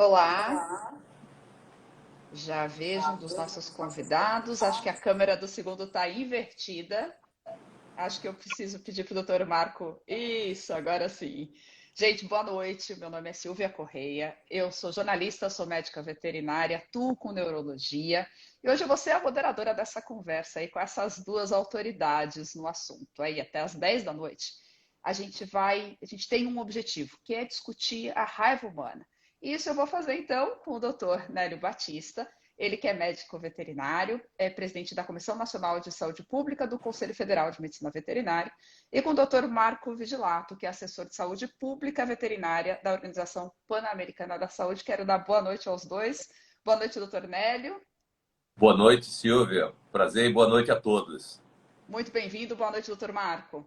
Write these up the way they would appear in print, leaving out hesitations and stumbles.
Olá, já vejo um dos nossos convidados. Acho que a câmera do segundo está invertida. Acho que eu preciso pedir para o doutor Marco. Isso, agora sim. Gente, boa noite. Meu nome é Silvia Correia. Eu sou jornalista, sou médica veterinária, atuo com neurologia. E hoje eu vou ser a moderadora dessa conversa aí com essas duas autoridades no assunto. Aí até às 10 da noite. A gente tem um objetivo, que é discutir a raiva humana. Isso eu vou fazer então com o doutor Nélio Batista. Ele que é médico veterinário, é presidente da Comissão Nacional de Saúde Pública do Conselho Federal de Medicina Veterinária, e com o Dr. Marco Vigilato, que é assessor de saúde pública veterinária da Organização Pan-Americana da Saúde. Quero dar boa noite aos dois. Boa noite, doutor Nélio. Boa noite, Silvia. Prazer e boa noite a todos. Muito bem-vindo. Boa noite, doutor Marco.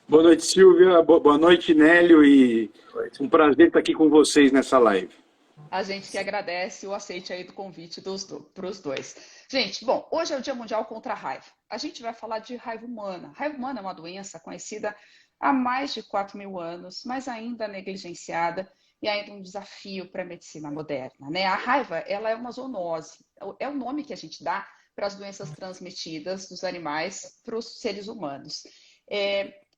Boa noite, Silvia. Boa noite, Nélio. E um prazer estar aqui com vocês nessa live. A gente que agradece o aceite aí do convite para os dois. Gente, bom, hoje é o Dia Mundial contra a Raiva. A gente vai falar de raiva humana. Raiva humana é uma doença conhecida há mais de 4.000 anos, mas ainda negligenciada e ainda um desafio para a medicina moderna, né? A raiva, ela é uma zoonose. É o nome que a gente dá para as doenças transmitidas dos animais para os seres humanos.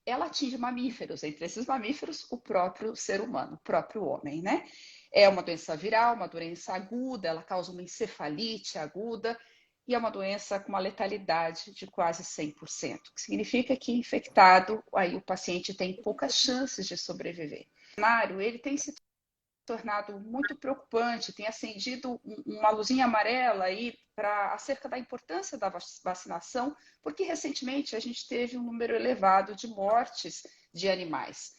Ela atinge mamíferos, entre esses mamíferos, o próprio ser humano, o próprio homem, né? É uma doença viral, uma doença aguda, ela causa uma encefalite aguda e é uma doença com uma letalidade de quase 100%, que significa que infectado, aí o paciente tem poucas chances de sobreviver. O cenário, ele tem se tornado muito preocupante, tem acendido uma luzinha amarela aí acerca da importância da vacinação, porque recentemente a gente teve um número elevado de mortes de animais.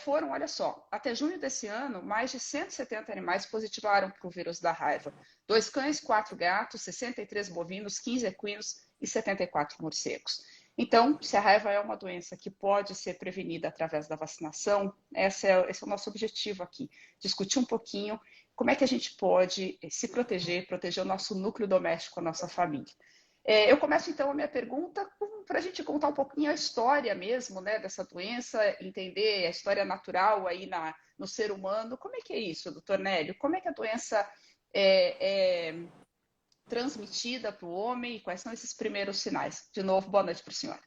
Foram, olha só, até junho desse ano, mais de 170 animais positivaram para o vírus da raiva. 2 cães, 4 gatos, 63 bovinos, 15 equinos e 74 morcegos. Então, se a raiva é uma doença que pode ser prevenida através da vacinação, esse é o nosso objetivo aqui. Discutir um pouquinho como é que a gente pode se proteger o nosso núcleo doméstico, a nossa família. Eu começo, então, a minha pergunta para a gente contar um pouquinho a história mesmo, né, dessa doença, entender a história natural aí no ser humano. Como é que é isso, doutor Nélio? Como é que a doença é transmitida para o homem e quais são esses primeiros sinais? De novo, boa noite para o senhor.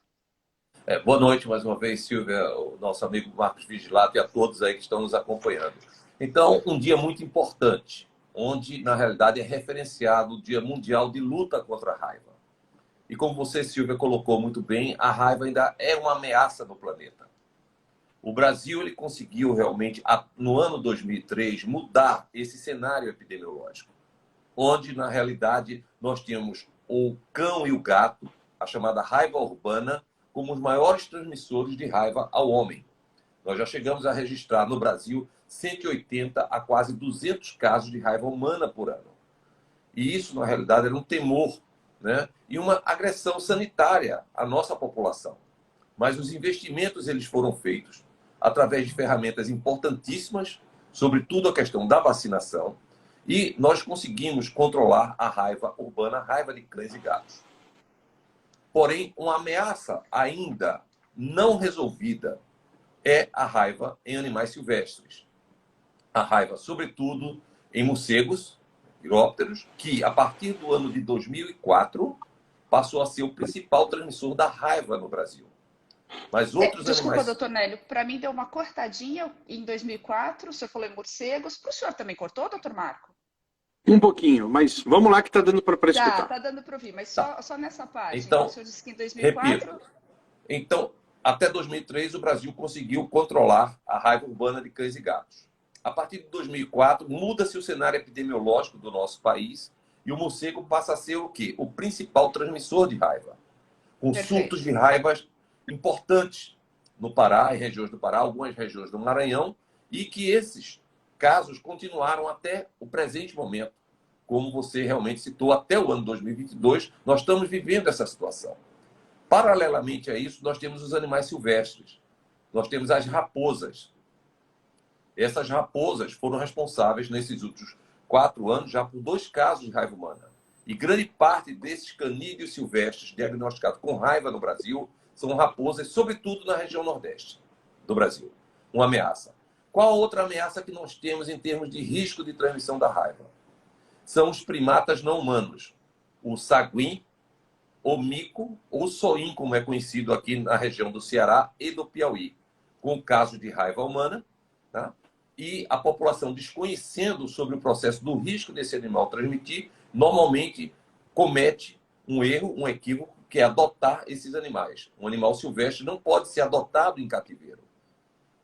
Boa noite mais uma vez, Silvia, o nosso amigo Marcos Vigilato e a todos aí que estão nos acompanhando. Então, um dia muito importante, onde, na realidade, é referenciado o Dia Mundial de Luta contra a Raiva. E como você, Silvia, colocou muito bem, a raiva ainda é uma ameaça no planeta. O Brasil ele conseguiu realmente, no ano 2003, mudar esse cenário epidemiológico, onde, na realidade, nós tínhamos o cão e o gato, a chamada raiva urbana, como os maiores transmissores de raiva ao homem. Nós já chegamos a registrar no Brasil 180 a quase 200 casos de raiva humana por ano. E isso, na realidade, era um temor, né? E uma agressão sanitária à nossa população. Mas os investimentos eles foram feitos através de ferramentas importantíssimas, sobretudo a questão da vacinação, e nós conseguimos controlar a raiva urbana, a raiva de cães e gatos. Porém, uma ameaça ainda não resolvida é a raiva em animais silvestres. A raiva, sobretudo, em morcegos, pirópteros, que a partir do ano de 2004 passou a ser o principal transmissor da raiva no Brasil. Mas outros Desculpa, animais... doutor Nélio, para mim deu uma cortadinha em 2004, o senhor falou em morcegos. Para o senhor também cortou, doutor Marco? Um pouquinho, mas vamos lá que está dando para escutar. Tá dando para ouvir, mas Tá. só nessa parte. Então, o Então, senhor disse que em 2004... repito. Então, até 2003, o Brasil conseguiu controlar a raiva urbana de cães e gatos. A partir de 2004, muda-se o cenário epidemiológico do nosso país e o morcego passa a ser o quê? O principal transmissor de raiva. Com surtos de raivas importantes no Pará, em regiões do Pará, algumas regiões do Maranhão, e que esses casos continuaram até o presente momento. Como você realmente citou, até o ano 2022, nós estamos vivendo essa situação. Paralelamente a isso, nós temos os animais silvestres. Nós temos as raposas. Essas raposas foram responsáveis, nesses últimos 4 anos, já por 2 casos de raiva humana. E grande parte desses canídeos silvestres diagnosticados com raiva no Brasil são raposas, sobretudo na região nordeste do Brasil. Uma ameaça. Qual a outra ameaça que nós temos em termos de risco de transmissão da raiva? São os primatas não humanos. O sagui, o mico, ou soim, como é conhecido aqui na região do Ceará e do Piauí, com casos de raiva humana, tá? E a população, desconhecendo sobre o processo do risco desse animal transmitir, normalmente comete um erro, um equívoco, que é adotar esses animais. Um animal silvestre não pode ser adotado em cativeiro,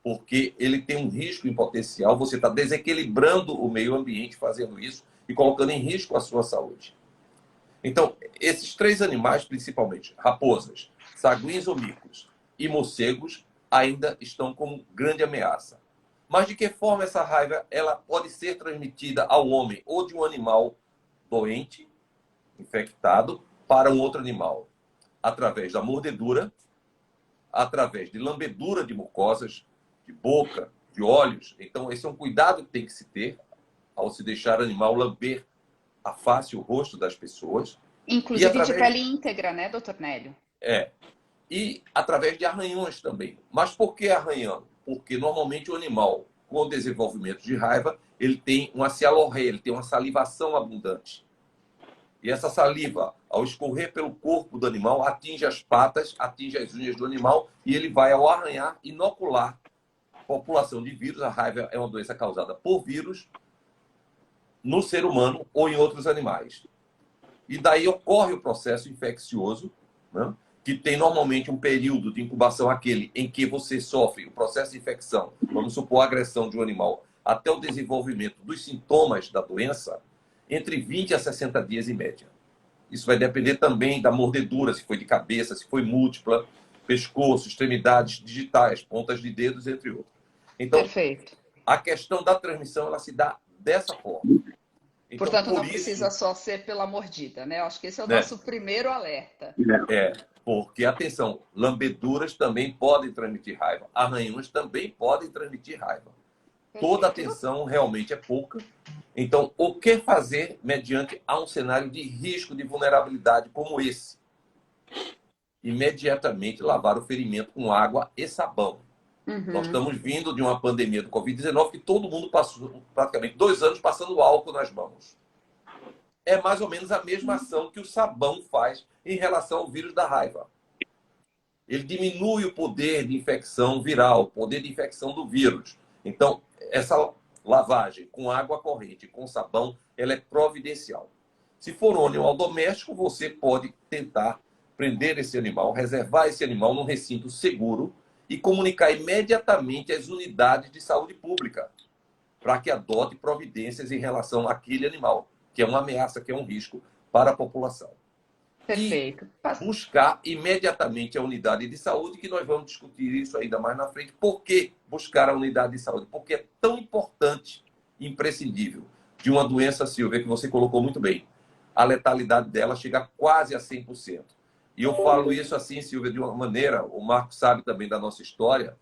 porque ele tem um risco em potencial, você está desequilibrando o meio ambiente fazendo isso e colocando em risco a sua saúde. Então, esses 3 animais, principalmente raposas, saguins ou micos e morcegos, ainda estão como grande ameaça. Mas de que forma essa raiva ela pode ser transmitida ao homem ou de um animal doente, infectado, para um outro animal? Através da mordedura, através de lambedura de mucosas, de boca, de olhos. Então, esse é um cuidado que tem que se ter ao se deixar o animal lamber a face e o rosto das pessoas. Inclusive de pele íntegra, né, doutor Nélio? E através de arranhões também. Mas por que arranhão? Porque normalmente o animal, com desenvolvimento de raiva, ele tem uma cialorreia, ele tem uma salivação abundante. E essa saliva, ao escorrer pelo corpo do animal, atinge as patas, atinge as unhas do animal e ele vai, ao arranhar, inocular a população de vírus. A raiva é uma doença causada por vírus no ser humano ou em outros animais. E daí ocorre o processo infeccioso, né? Que tem normalmente um período de incubação, aquele em que você sofre o processo de infecção, vamos supor a agressão de um animal, até o desenvolvimento dos sintomas da doença, entre 20 a 60 dias em média. Isso vai depender também da mordedura, se foi de cabeça, se foi múltipla, pescoço, extremidades digitais, pontas de dedos, entre outros. Então, perfeito. A questão da transmissão ela se dá dessa forma. Então, portanto, não precisa só ser pela mordida, né? Eu acho que esse é o nosso primeiro alerta. Porque, atenção, lambeduras também podem transmitir raiva, arranhões também podem transmitir raiva. Toda atenção realmente é pouca. Então, o que fazer mediante a um cenário de risco de vulnerabilidade como esse? Imediatamente lavar o ferimento com água e sabão. Nós estamos vindo de uma pandemia do Covid-19 que todo mundo passou praticamente 2 anos passando álcool nas mãos. É mais ou menos a mesma ação que o sabão faz em relação ao vírus da raiva. Ele diminui o poder de infecção viral, o poder de infecção do vírus. Então, essa lavagem com água corrente, com sabão, ela é providencial. Se for um animal doméstico, você pode tentar prender esse animal, reservar esse animal num recinto seguro e comunicar imediatamente às unidades de saúde pública para que adote providências em relação àquele animal, que é uma ameaça, que é um risco para a população. Perfeito. E buscar imediatamente a unidade de saúde, que nós vamos discutir isso ainda mais na frente. Por que buscar a unidade de saúde? Porque é tão importante e imprescindível de uma doença, Silvia, que você colocou muito bem. A letalidade dela chega quase a 100%. E eu falo isso assim, Silvia, de uma maneira, o Marco sabe também da nossa história.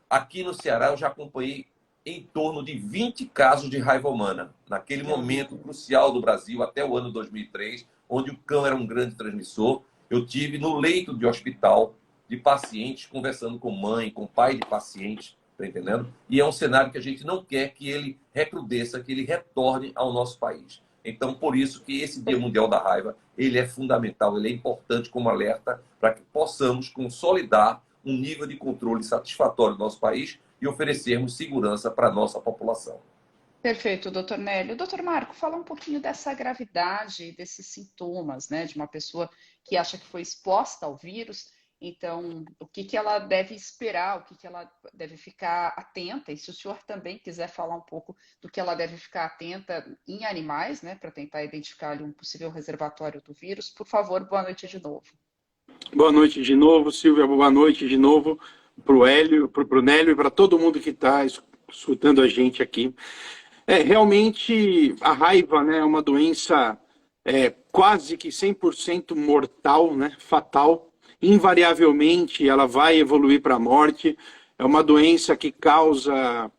Aqui no Ceará eu já acompanhei em torno de 20 casos de raiva humana, naquele momento crucial do Brasil, até o ano 2003, onde o cão era um grande transmissor. Eu tive no leito de hospital de pacientes conversando com mãe, com pai de pacientes, tá entendendo? E é um cenário que a gente não quer que ele recrudesça, que ele retorne ao nosso país. Então, por isso que esse Dia Mundial da Raiva, ele é fundamental, ele é importante como alerta para que possamos consolidar um nível de controle satisfatório do nosso país e oferecermos segurança para a nossa população. Perfeito, doutor Nélio. Doutor Marco, fala um pouquinho dessa gravidade, desses sintomas, né, de uma pessoa que acha que foi exposta ao vírus. Então, o que ela deve esperar, o que ela deve ficar atenta, e se o senhor também quiser falar um pouco do que ela deve ficar atenta em animais, né, para tentar identificar ali um possível reservatório do vírus, por favor, boa noite de novo. Boa noite de novo, Silvia, boa noite de novo para o Hélio, para o Nélio e para todo mundo que está escutando a gente aqui. Realmente, a raiva, né, é uma doença quase que 100% mortal, né, fatal. Invariavelmente, ela vai evoluir para a morte. É uma doença que causa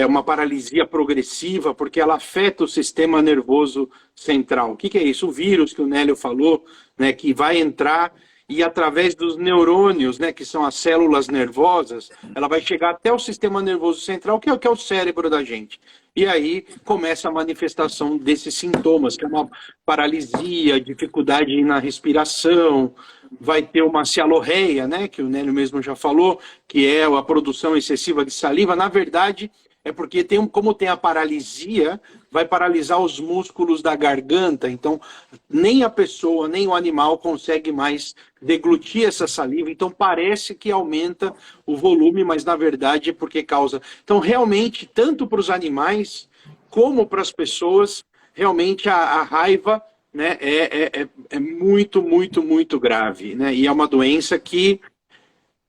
uma paralisia progressiva, porque ela afeta o sistema nervoso central. O que é isso? O vírus que o Nélio falou, né, que vai entrar e através dos neurônios, né, que são as células nervosas, ela vai chegar até o sistema nervoso central, que é o cérebro da gente. E aí começa a manifestação desses sintomas, que é uma paralisia, dificuldade na respiração, vai ter uma cialorreia, né, que o Nélio mesmo já falou, que é a produção excessiva de saliva. Na verdade, é porque como tem a paralisia, vai paralisar os músculos da garganta, então nem a pessoa, nem o animal consegue mais deglutir essa saliva, então parece que aumenta o volume, mas na verdade é porque causa... Então realmente, tanto para os animais como para as pessoas, realmente a raiva, né, é muito, muito, muito grave, né? E é uma doença que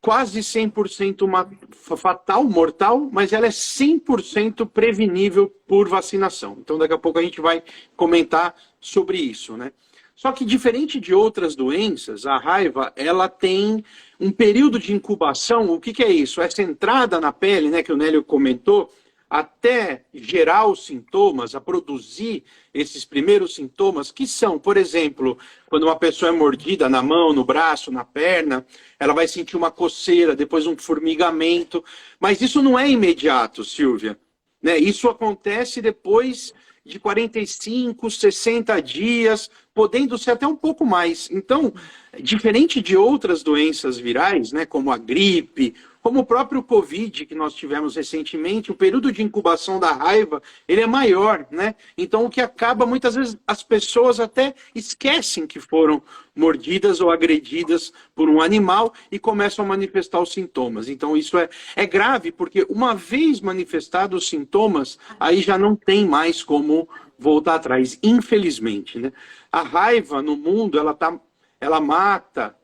quase 100% fatal, mortal, mas ela é 100% prevenível por vacinação. Então, daqui a pouco a gente vai comentar sobre isso, né? Só que, diferente de outras doenças, a raiva, ela tem um período de incubação. O que é isso? Essa entrada na pele, né, que o Nélio comentou, até gerar os sintomas, a produzir esses primeiros sintomas, que são, por exemplo, quando uma pessoa é mordida na mão, no braço, na perna, ela vai sentir uma coceira, depois um formigamento, mas isso não é imediato, Silvia, né? Isso acontece depois de 45, 60 dias, podendo ser até um pouco mais. Então, diferente de outras doenças virais, né, como a gripe, como o próprio Covid que nós tivemos recentemente, o período de incubação da raiva, ele é maior, né? Então, o que acaba, muitas vezes, as pessoas até esquecem que foram mordidas ou agredidas por um animal e começam a manifestar os sintomas. Então, isso é grave, porque uma vez manifestados os sintomas, aí já não tem mais como voltar atrás, infelizmente, né? A raiva no mundo, ela mata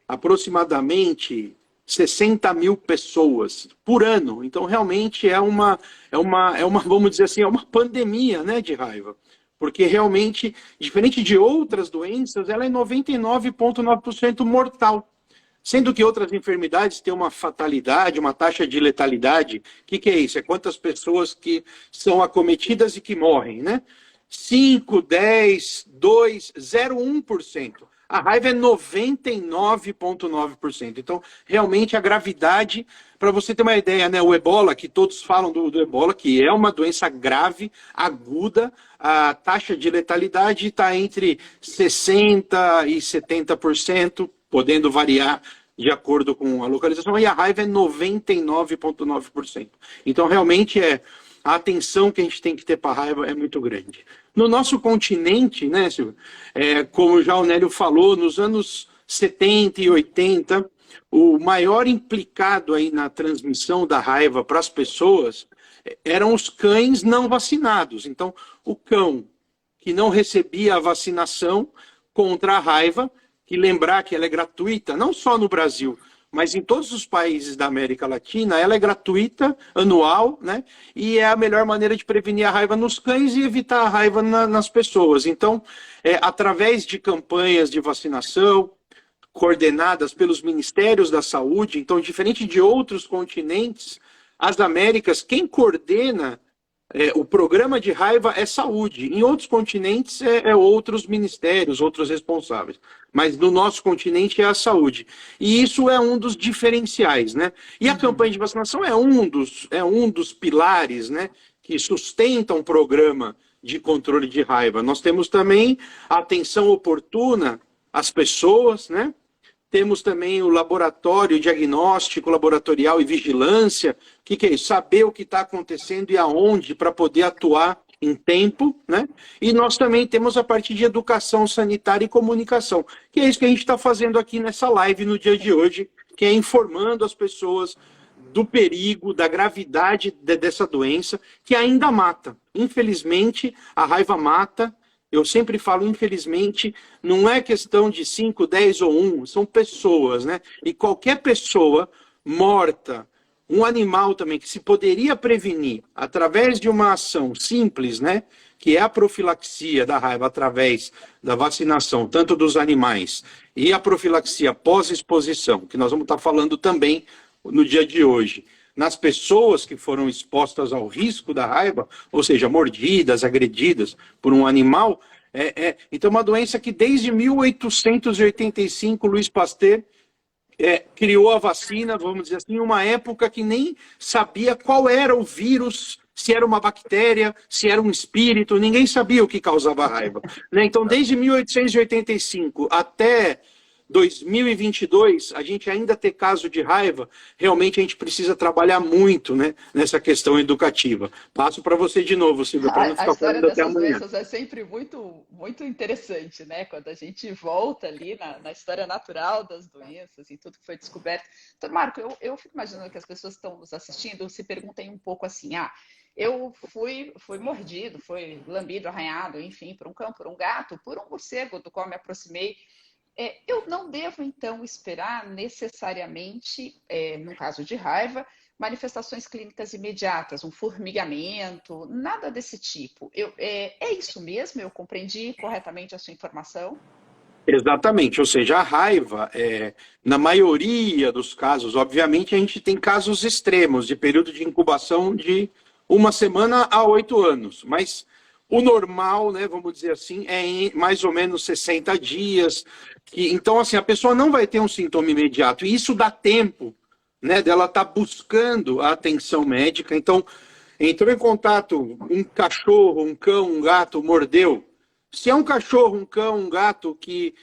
aproximadamente 60 mil pessoas por ano. Então, realmente é uma, vamos dizer assim, é uma pandemia, né, de raiva. Porque realmente, diferente de outras doenças, ela é 99,9% mortal. Sendo que outras enfermidades têm uma fatalidade, uma taxa de letalidade. O que é isso? É quantas pessoas que são acometidas e que morrem, né? 5, 10, 2, 0,1%. A raiva é 99,9%. Então, realmente, a gravidade, para você ter uma ideia, né, o ebola, que todos falam do ebola, que é uma doença grave, aguda, a taxa de letalidade está entre 60% e 70%, podendo variar de acordo com a localização, e a raiva é 99,9%. Então, realmente, a atenção que a gente tem que ter para a raiva é muito grande. No nosso continente, né, Silvio, como já o Nélio falou, nos anos 70 e 80, o maior implicado aí na transmissão da raiva para as pessoas eram os cães não vacinados. Então, o cão que não recebia a vacinação contra a raiva, que lembrar que ela é gratuita, não só no Brasil, mas em todos os países da América Latina, ela é gratuita, anual, né? E é a melhor maneira de prevenir a raiva nos cães e evitar a raiva nas pessoas. Então, através de campanhas de vacinação, coordenadas pelos Ministérios da Saúde, então, diferente de outros continentes, as Américas, quem coordena o programa de raiva é saúde. Em outros continentes outros ministérios, outros responsáveis. Mas no nosso continente é a saúde. E isso é um dos diferenciais, né? E a campanha de vacinação é um dos pilares, né, que sustentam um programa de controle de raiva. Nós temos também a atenção oportuna às pessoas, né? Temos também o laboratório, diagnóstico laboratorial e vigilância. O que é isso? Saber o que está acontecendo e aonde para poder atuar em tempo, né? E nós também temos a parte de educação sanitária e comunicação, que é isso que a gente está fazendo aqui nessa live no dia de hoje, que é informando as pessoas do perigo, da gravidade dessa doença, que ainda mata. Infelizmente, a raiva mata. Eu sempre falo, infelizmente, não é questão de 5, 10 ou 1, são pessoas, né? E qualquer pessoa morta, um animal também, que se poderia prevenir através de uma ação simples, né? Que é a profilaxia da raiva através da vacinação, tanto dos animais, e a profilaxia pós-exposição, que nós vamos estar falando também no dia de hoje, nas pessoas que foram expostas ao risco da raiva, ou seja, mordidas, agredidas por um animal, Então, uma doença que desde 1885, Louis Pasteur criou a vacina, vamos dizer assim, em uma época que nem sabia qual era o vírus, se era uma bactéria, se era um espírito, ninguém sabia o que causava raiva. Né? Então, desde 1885 até 2022, a gente ainda ter caso de raiva, realmente a gente precisa trabalhar muito, né, nessa questão educativa. Passo para você de novo, Silvia, para não A ficar história falando até dessas amanhã. doenças é sempre muito interessante, né? Quando a gente volta ali na história natural das doenças e tudo que foi descoberto. Então, Marco, eu fico imaginando que as pessoas que estão nos assistindo se perguntem um pouco assim, eu fui mordido, fui lambido, arranhado, enfim, por um cão, por um gato, por um morcego do qual me aproximei. Eu não devo, então, esperar necessariamente, no caso de raiva, manifestações clínicas imediatas, um formigamento, nada desse tipo. É isso mesmo? Eu compreendi corretamente a sua informação? Exatamente, ou seja, a raiva, na maioria dos casos, obviamente, a gente tem casos extremos, de período de incubação de 1 semana a 8 anos, mas o normal, né, vamos dizer assim, é em mais ou menos 60 dias. Então, assim, a pessoa não vai ter um sintoma imediato, e isso dá tempo, né, dela estar buscando a atenção médica. Então, entrou em contato um cachorro, um cão, um gato, mordeu. Se é um cachorro, um cão, um gato que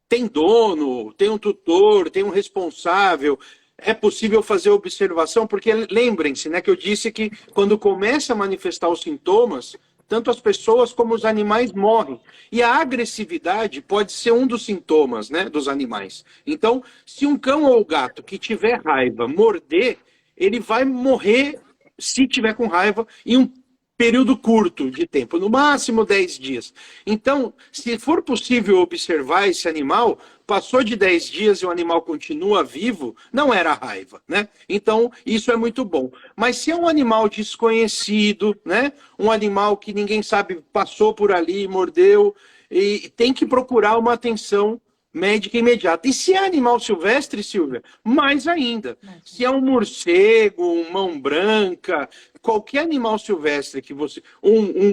tem dono, tem um tutor, tem um responsável, é possível fazer observação, porque lembrem-se, né, que eu disse que quando começa a manifestar os sintomas, tanto as pessoas como os animais morrem. E a agressividade pode ser um dos sintomas, né, dos animais. Então, se um cão ou gato que tiver raiva morder, ele vai morrer se tiver com raiva em um período curto de tempo, no máximo 10 dias. Então, se for possível observar esse animal, passou de 10 dias e o animal continua vivo, não era raiva, né? Então, isso é muito bom. Mas se é um animal desconhecido, né? Um animal que ninguém sabe, passou por ali, mordeu, e tem que procurar uma atenção médica imediata. E se é animal silvestre, Silvia, mais ainda. Se é um morcego, uma mão branca, qualquer animal silvestre que você...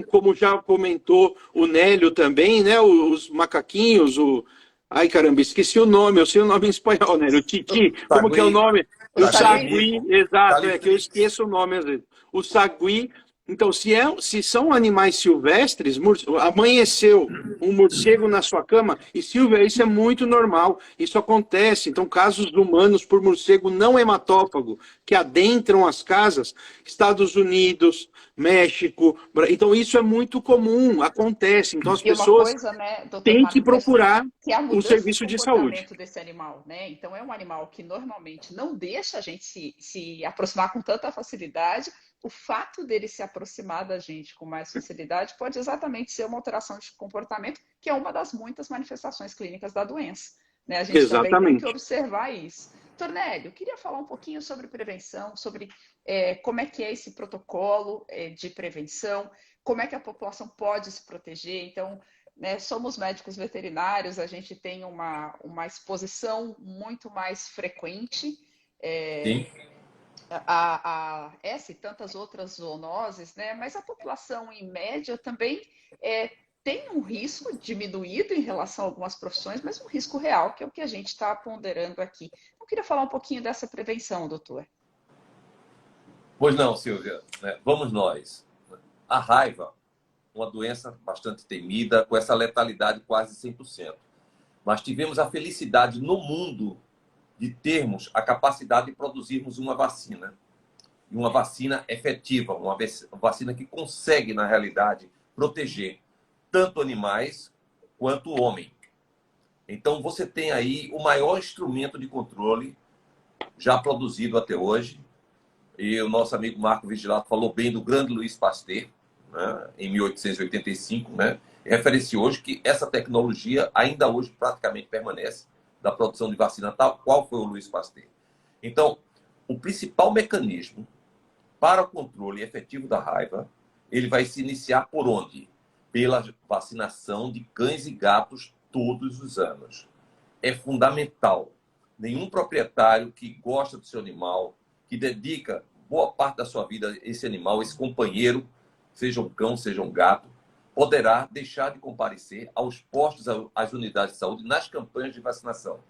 como já comentou o Nélio também, né? Os macaquinhos, Ai, caramba, esqueci o nome, eu sei o nome em espanhol, Nélio. O titi, como que é o nome? O sagui, exato, que eu esqueço o nome às vezes. O sagui. Então, se são animais silvestres, amanheceu um morcego na sua cama, e Silvia, isso é muito normal, isso acontece. Então, casos humanos por morcego não hematófago, que adentram as casas, Estados Unidos, México, então isso é muito comum, acontece. Então, as E uma pessoas coisa, né, doutor têm que Marco, procurar que é a o mudança de serviço de saúde. comportamento desse animal, né? Então, é um animal que normalmente não deixa a gente se aproximar com tanta facilidade. O fato dele se aproximar da gente com mais facilidade pode exatamente ser uma alteração de comportamento, que é uma das muitas manifestações clínicas da doença. Né? A gente também tem que observar isso. Tornélio, eu queria falar um pouquinho sobre prevenção, sobre como é que é esse protocolo de prevenção, como é que a população pode se proteger. Então, né, somos médicos veterinários, a gente tem uma exposição muito mais frequente. Sim. Essa e tantas outras zoonoses, né? Mas a população, em média, também tem um risco diminuído em relação a algumas profissões, mas um risco real, que é o que a gente está ponderando aqui. Eu queria falar um pouquinho dessa prevenção, doutor. Pois não, Silvia. Vamos nós. A raiva, uma doença bastante temida, com essa letalidade quase 100%. Mas tivemos a felicidade no mundo de termos a capacidade de produzirmos uma vacina. E uma vacina efetiva, uma vacina que consegue, na realidade, proteger tanto animais quanto o homem. Então, você tem aí o maior instrumento de controle já produzido até hoje. E o nosso amigo Marco Vigilato falou bem do grande Louis Pasteur, né, em 1885, né? Referenciou hoje que essa tecnologia ainda hoje praticamente permanece da produção de vacina tal qual foi o Louis Pasteur. Então, o principal mecanismo para o controle efetivo da raiva, ele vai se iniciar por onde? Pela vacinação de cães e gatos todos os anos. É fundamental. Nenhum proprietário que gosta do seu animal, que dedica boa parte da sua vida a esse animal, esse companheiro, seja um cão, seja um gato, poderá deixar de comparecer aos postos, às unidades de saúde, nas campanhas de vacinação,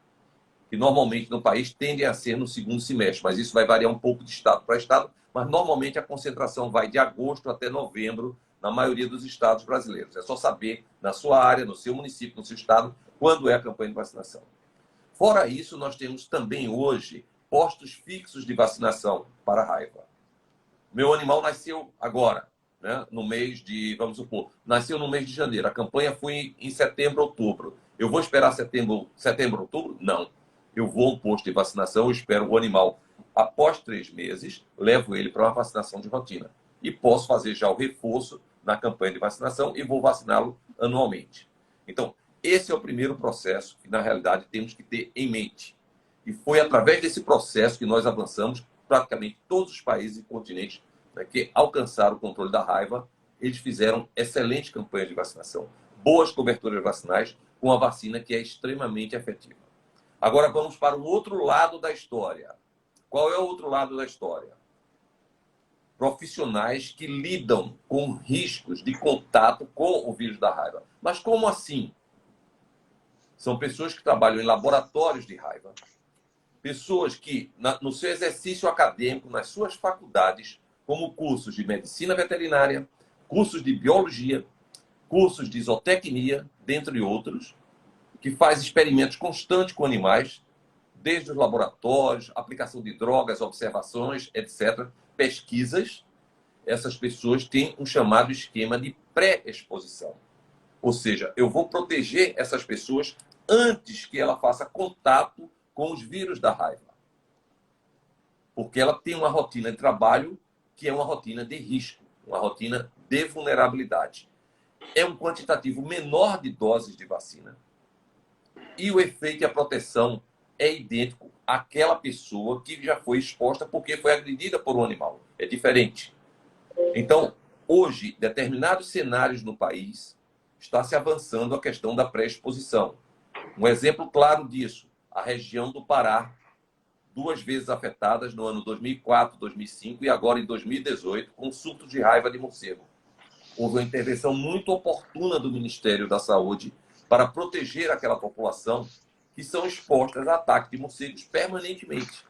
que normalmente no país tendem a ser no segundo semestre, mas isso vai variar um pouco de estado para estado, mas normalmente a concentração vai de agosto até novembro, na maioria dos estados brasileiros. É só saber, na sua área, no seu município, no seu estado, quando é a campanha de vacinação. Fora isso, nós temos também hoje postos fixos de vacinação para a raiva. Meu animal nasceu agora, né? No mês de, vamos supor, nasceu no mês de janeiro. A campanha foi em setembro, outubro. Eu vou esperar setembro, outubro? Não. Eu vou a um posto de vacinação, eu espero o animal. Após 3 meses, levo ele para uma vacinação de rotina. E posso fazer já o reforço na campanha de vacinação e vou vaciná-lo anualmente. Então, esse é o primeiro processo que, na realidade, temos que ter em mente. E foi através desse processo que nós avançamos praticamente todos os países e continentes, né, que alcançaram o controle da raiva. Eles fizeram excelente campanha de vacinação, boas coberturas vacinais com a vacina que é extremamente efetiva. Agora vamos para o outro lado da história. Qual é o outro lado da história? Profissionais que lidam com riscos de contato com o vírus da raiva. Mas como assim? São pessoas que trabalham em laboratórios de raiva, pessoas que, no seu exercício acadêmico, nas suas faculdades, como cursos de medicina veterinária, cursos de biologia, cursos de zootecnia, dentre outros, que faz experimentos constantes com animais, desde os laboratórios, aplicação de drogas, observações, etc., pesquisas. Essas pessoas têm um chamado esquema de pré-exposição. Ou seja, eu vou proteger essas pessoas antes que ela faça contato com os vírus da raiva. Porque ela tem uma rotina de trabalho que é uma rotina de risco, uma rotina de vulnerabilidade. É um quantitativo menor de doses de vacina e o efeito e a proteção é idêntico àquela pessoa que já foi exposta porque foi agredida por um animal. É diferente. Então, hoje, determinados cenários no país está se avançando a questão da pré-exposição. Um exemplo claro disso, a região do Pará, 2 vezes afetadas no ano 2004, 2005 e agora em 2018, com surto de raiva de morcego. Houve uma intervenção muito oportuna do Ministério da Saúde para proteger aquela população que são expostas a ataques de morcegos permanentemente.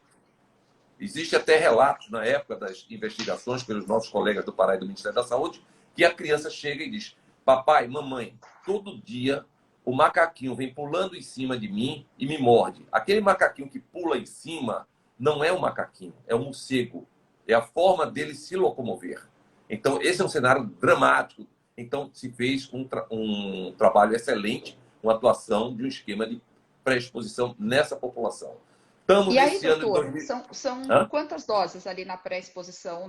Existe até relatos, na época das investigações pelos nossos colegas do Pará e do Ministério da Saúde, que a criança chega e diz: papai, mamãe, todo dia o macaquinho vem pulando em cima de mim e me morde. Aquele macaquinho que pula em cima não é um macaquinho, é um morcego. É a forma dele se locomover. Então, esse é um cenário dramático. Então, se fez um trabalho excelente, uma atuação de um esquema de pré-exposição nessa população. Estamos E aí, nesse ano de doutor, 2000. são quantas doses ali na pré-exposição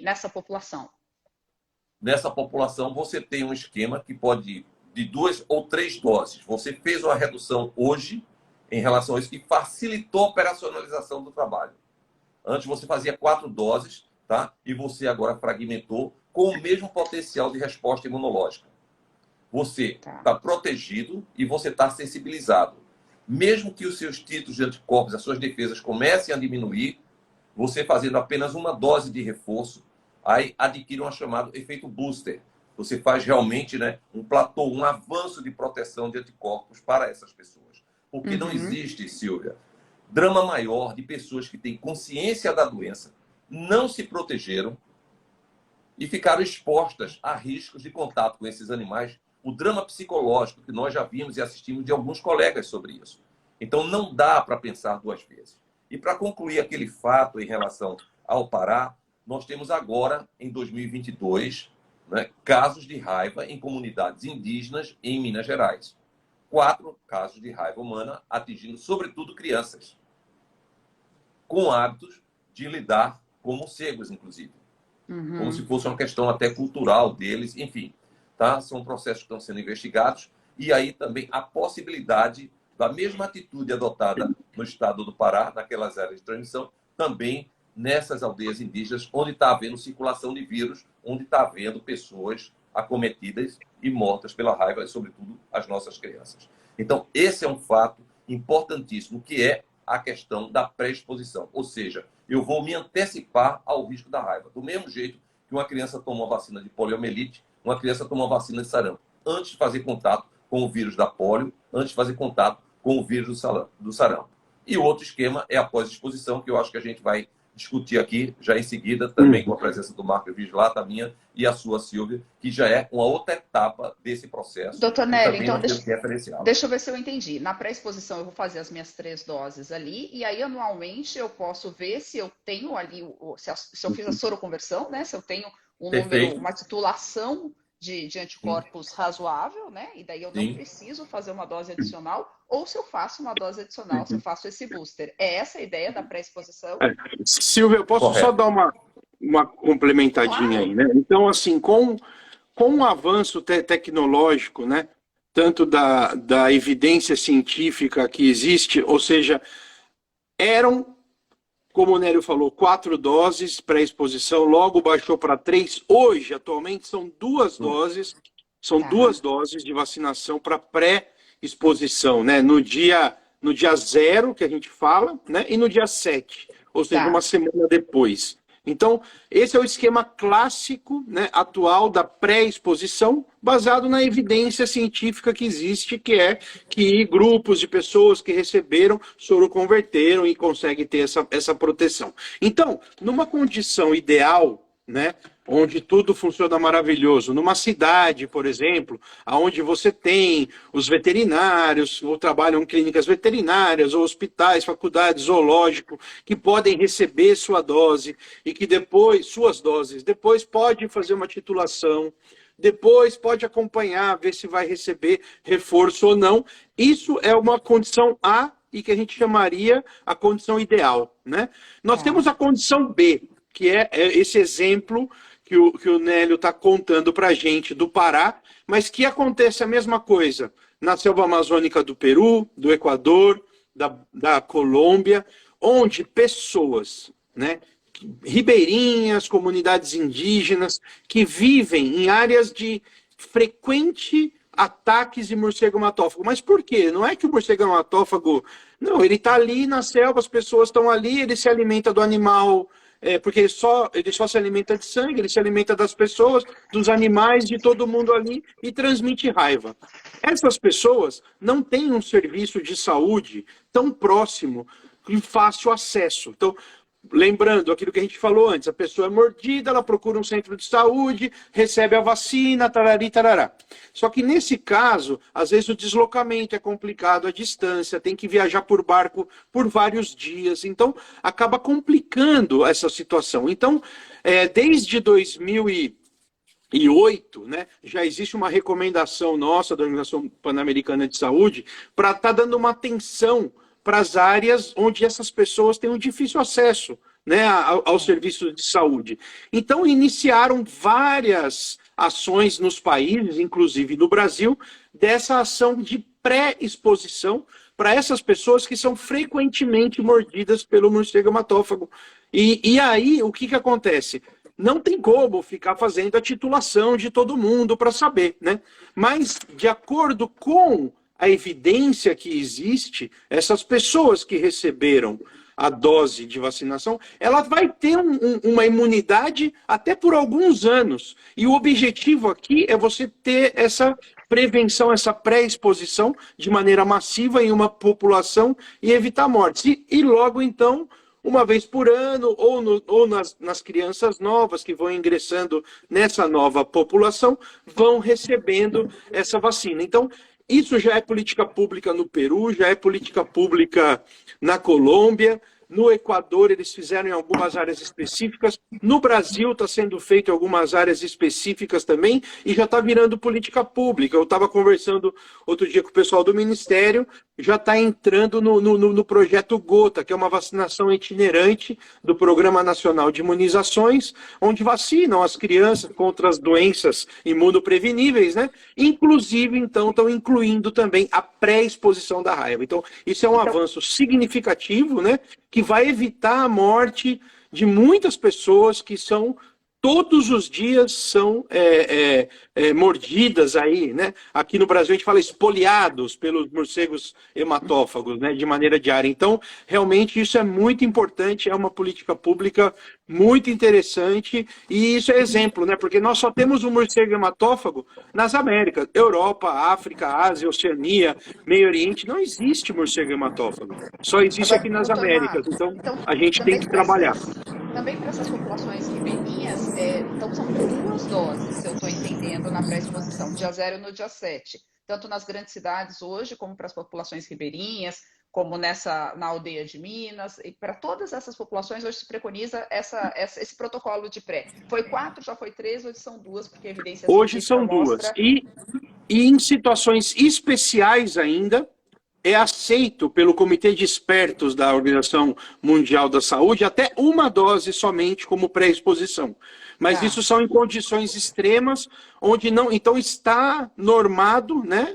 nessa população? Nessa população, você tem um esquema que pode ir de 2 ou 3 doses. Você fez uma redução hoje em relação a isso que facilitou a operacionalização do trabalho. Antes você fazia 4 doses, tá? E você agora fragmentou com o mesmo potencial de resposta imunológica. Você está protegido e você está sensibilizado. Mesmo que os seus títulos de anticorpos, as suas defesas comecem a diminuir, você fazendo apenas uma dose de reforço, aí adquire um chamado efeito booster. Você faz realmente, né, um platô, um avanço de proteção de anticorpos para essas pessoas. Porque não existe, Silvia, drama maior de pessoas que têm consciência da doença, não se protegeram e ficaram expostas a riscos de contato com esses animais. O drama psicológico que nós já vimos e assistimos de alguns colegas sobre isso. Então, não dá para pensar 2 vezes. E para concluir aquele fato em relação ao Pará, nós temos agora, em 2022, né, casos de raiva em comunidades indígenas em Minas Gerais. 4 casos de raiva humana, atingindo sobretudo crianças, com hábitos de lidar com morcegos, inclusive. Como se fosse uma questão até cultural deles, enfim. Tá? São processos que estão sendo investigados. E aí também a possibilidade da mesma atitude adotada no estado do Pará, naquelas áreas de transmissão, também nessas aldeias indígenas, onde está havendo circulação de vírus, onde está havendo pessoas acometidas e mortas pela raiva, e sobretudo as nossas crianças. Então, esse é um fato importantíssimo, que é a questão da pré-exposição. Ou seja, eu vou me antecipar ao risco da raiva. Do mesmo jeito que uma criança tomou a vacina de poliomielite, uma criança toma vacina de sarampo? Antes de fazer contato com o vírus da polio, antes de fazer contato com o vírus do sarampo. E o outro esquema é a pós-exposição, que eu acho que a gente vai discutir aqui já em seguida, também com a presença do Marcos Vigilata, a minha e a sua, Silvia, que já é uma outra etapa desse processo. Doutor Nélio, então deixa eu ver se eu entendi. Na pré-exposição eu vou fazer as minhas 3 doses ali, e aí anualmente eu posso ver se eu tenho ali, se eu fiz a soroconversão, né? Se eu tenho um número, uma titulação de anticorpos razoável, né? E daí eu não preciso fazer uma dose adicional, ou se eu faço uma dose adicional, se eu faço esse booster. É essa a ideia da pré-exposição? Silvia, eu posso só dar uma complementadinha aí, né? Então, assim, com o avanço tecnológico, né? Tanto da evidência científica que existe, ou seja, eram, como o Nélio falou, 4 doses pré-exposição, logo baixou para 3. Hoje, atualmente, são 2 doses, são 2 doses de vacinação para pré-exposição, né? No dia 0, que a gente fala, né? E no dia 7, ou seja, uma semana depois. Então, esse é o esquema clássico, né, atual da pré-exposição, baseado na evidência científica que existe, que é que grupos de pessoas que receberam soroconverteram e conseguem ter essa proteção. Então, numa condição ideal, né, onde tudo funciona maravilhoso, numa cidade, por exemplo, onde você tem os veterinários, ou trabalham em clínicas veterinárias, ou hospitais, faculdades, zoológico, que podem receber sua dose e que depois, suas doses, depois pode fazer uma titulação, depois pode acompanhar, ver se vai receber reforço ou não. Isso é uma condição A e que a gente chamaria a condição ideal, né? Nós temos a condição B, que é esse exemplo que o Nélio está contando para a gente do Pará, mas que acontece a mesma coisa na selva amazônica do Peru, do Equador, da Colômbia, onde pessoas, né, ribeirinhas, comunidades indígenas, que vivem em áreas de frequente ataques de morcego hematófago. Mas por quê? Não é que o morcego hematófago... Não, ele está ali na selva, as pessoas estão ali, ele se alimenta do animal... porque ele só se alimenta de sangue, ele se alimenta das pessoas, dos animais, de todo mundo ali e transmite raiva. Essas pessoas não têm um serviço de saúde tão próximo e fácil acesso. Então, lembrando aquilo que a gente falou antes, a pessoa é mordida, ela procura um centro de saúde, recebe a vacina, tarari, tarará. Só que nesse caso, às vezes o deslocamento é complicado, a distância, tem que viajar por barco por vários dias, então acaba complicando essa situação. Então, desde 2008, né, já existe uma recomendação nossa da Organização Pan-Americana de Saúde para estar dando uma atenção para as áreas onde essas pessoas têm um difícil acesso, né, ao serviço de saúde. Então, iniciaram várias ações nos países, inclusive no Brasil, dessa ação de pré-exposição para essas pessoas que são frequentemente mordidas pelo morcego hematófago. E aí, o que acontece? Não tem como ficar fazendo a titulação de todo mundo para saber, né? Mas, de acordo com a evidência que existe, essas pessoas que receberam a dose de vacinação, ela vai ter uma imunidade até por alguns anos. E o objetivo aqui é você ter essa prevenção, essa pré-exposição de maneira massiva em uma população e evitar mortes. E logo, então, uma vez por ano, ou nas crianças novas que vão ingressando nessa nova população, vão recebendo essa vacina. Então, isso já é política pública no Peru, já é política pública na Colômbia, no Equador eles fizeram em algumas áreas específicas, no Brasil está sendo feito em algumas áreas específicas também, e já está virando política pública. Eu estava conversando outro dia com o pessoal do Ministério, já está entrando no projeto Gota, que é uma vacinação itinerante do Programa Nacional de Imunizações, onde vacinam as crianças contra as doenças imunopreveníveis, né? Inclusive, então, estão incluindo também a pré-exposição da raiva. Então, isso é um avanço significativo, né? Que vai evitar a morte de muitas pessoas que são todos os dias são mordidas aí, né? Aqui no Brasil a gente fala espoliados pelos morcegos hematófagos, né? De maneira diária. Então, realmente isso é muito importante, é uma política pública muito interessante e isso é exemplo, né? Porque nós só temos um morcego hematófago nas Américas, Europa, África, Ásia, Oceania, Meio Oriente, não existe morcego hematófago. Só existe Agora, aqui nas doutor Américas. Marcos, Então, então, a gente tem que trabalhar. também para essas populações ribeirinhas, então são duas doses, se eu estou entendendo, na pré-exposição, dia 0 e no dia 7. Tanto nas grandes cidades hoje, como para as populações ribeirinhas, como na aldeia de Minas, e para todas essas populações hoje se preconiza esse protocolo de pré. Foi 4, já foi 3, hoje são 2, porque a evidência Hoje científica são duas. mostra. E em situações especiais ainda, é aceito pelo Comitê de Expertos da Organização Mundial da Saúde até uma dose somente como pré-exposição. Mas isso são em condições extremas, onde não. Então está normado, né,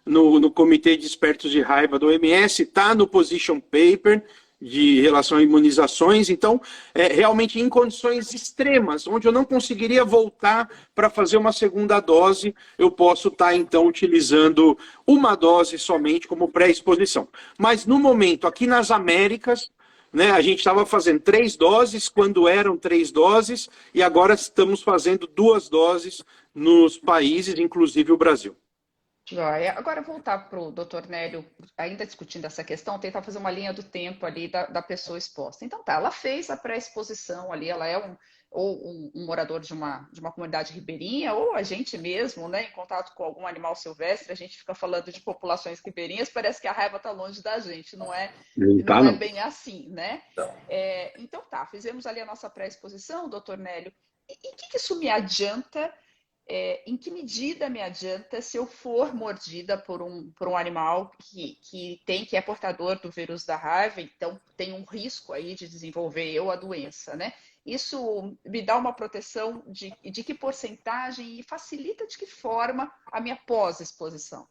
no Comitê de Expertos de Raiva do OMS, está no Position Paper de relação a imunizações, então, realmente em condições extremas, onde eu não conseguiria voltar para fazer uma segunda dose, eu posso estar, então, utilizando uma dose somente como pré-exposição. Mas, no momento, aqui nas Américas, né, a gente estava fazendo 3 doses, quando eram 3 doses, e agora estamos fazendo 2 doses nos países, inclusive o Brasil. Joia. Agora, voltar para o doutor Nélio, ainda discutindo essa questão, tentar fazer uma linha do tempo ali da pessoa exposta. Então, tá, ela fez a pré-exposição ali, ela é um morador de uma comunidade ribeirinha, ou a gente mesmo, né, em contato com algum animal silvestre, a gente fica falando de populações ribeirinhas, parece que a raiva está longe da gente, não é bem assim, né? Então, tá, fizemos ali a nossa pré-exposição, doutor Nélio, e o que isso me adianta? Em que medida me adianta se eu for mordida por um animal que é portador do vírus da raiva, então tem um risco aí de desenvolver a doença, né? Isso me dá uma proteção de que porcentagem e facilita de que forma a minha pós-exposição?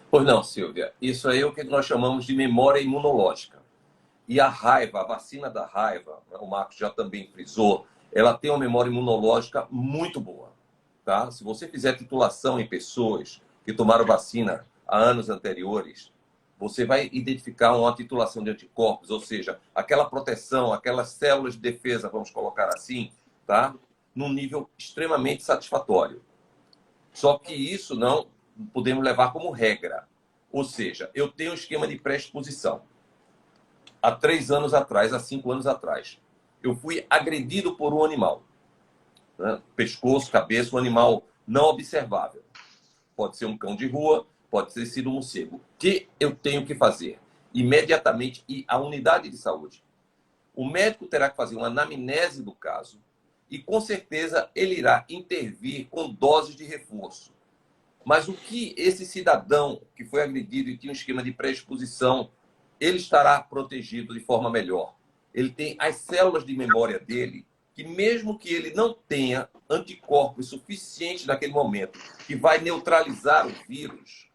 Pois não, Silvia. Isso aí é o que nós chamamos de memória imunológica. E a raiva, a vacina da raiva, o Marcos já também frisou, ela tem uma memória imunológica muito boa. Tá? Se você fizer titulação em pessoas que tomaram vacina há anos anteriores, você vai identificar uma titulação de anticorpos, ou seja, aquela proteção, aquelas células de defesa, vamos colocar assim, tá? Num nível extremamente satisfatório. Só que isso não podemos levar como regra. Ou seja, eu tenho um esquema de pré-exposição. Há 3 anos atrás, há 5 anos atrás, eu fui agredido por um animal. Né? Pescoço, cabeça, um animal não observável. Pode ser um cão de rua, pode ter sido um morcego. O que eu tenho que fazer? Imediatamente ir à unidade de saúde. O médico terá que fazer uma anamnese do caso e, com certeza, ele irá intervir com doses de reforço. Mas o que esse cidadão que foi agredido e tinha um esquema de pré-exposição, ele estará protegido de forma melhor? Ele tem as células de memória dele, que mesmo que ele não tenha anticorpos suficientes naquele momento, que vai neutralizar o vírus,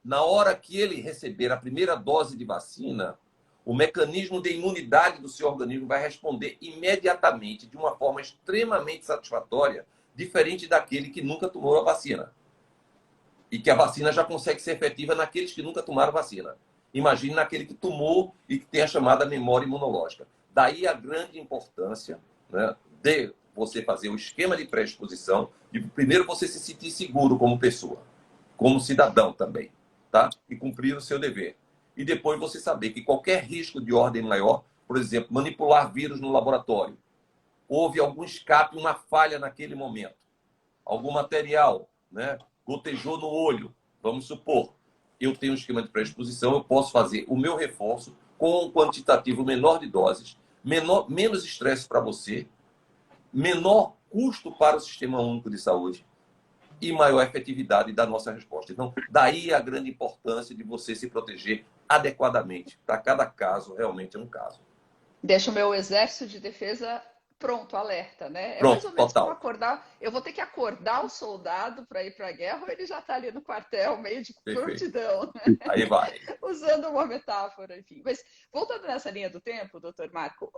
na hora que ele receber a primeira dose de vacina, o mecanismo de imunidade do seu organismo vai responder imediatamente, de uma forma extremamente satisfatória, diferente daquele que nunca tomou a vacina. E que a vacina já consegue ser efetiva naqueles que nunca tomaram vacina. Imagine naquele que tomou e que tem a chamada memória imunológica. Daí a grande importância, né, de você fazer o esquema de pré-exposição, de primeiro você se sentir seguro como pessoa, como cidadão também, tá? E cumprir o seu dever. E depois você saber que qualquer risco de ordem maior, por exemplo, manipular vírus no laboratório, houve algum escape, uma falha naquele momento, algum material, né, gotejou no olho, vamos supor, eu tenho um esquema de pré-exposição, eu posso fazer o meu reforço com um quantitativo menor de doses, menos estresse para você, menor custo para o Sistema Único de Saúde e maior efetividade da nossa resposta. Então, daí a grande importância de você se proteger adequadamente. Para cada caso, realmente é um caso. Deixa o meu exército de defesa pronto, alerta, né? É mais Pronto, ou menos total. como acordar. Eu vou ter que acordar o soldado para ir para a guerra, ou ele já está ali no quartel, meio de prontidão, né? Aí vai. Usando uma metáfora, enfim. Mas voltando nessa linha do tempo, doutor Marco,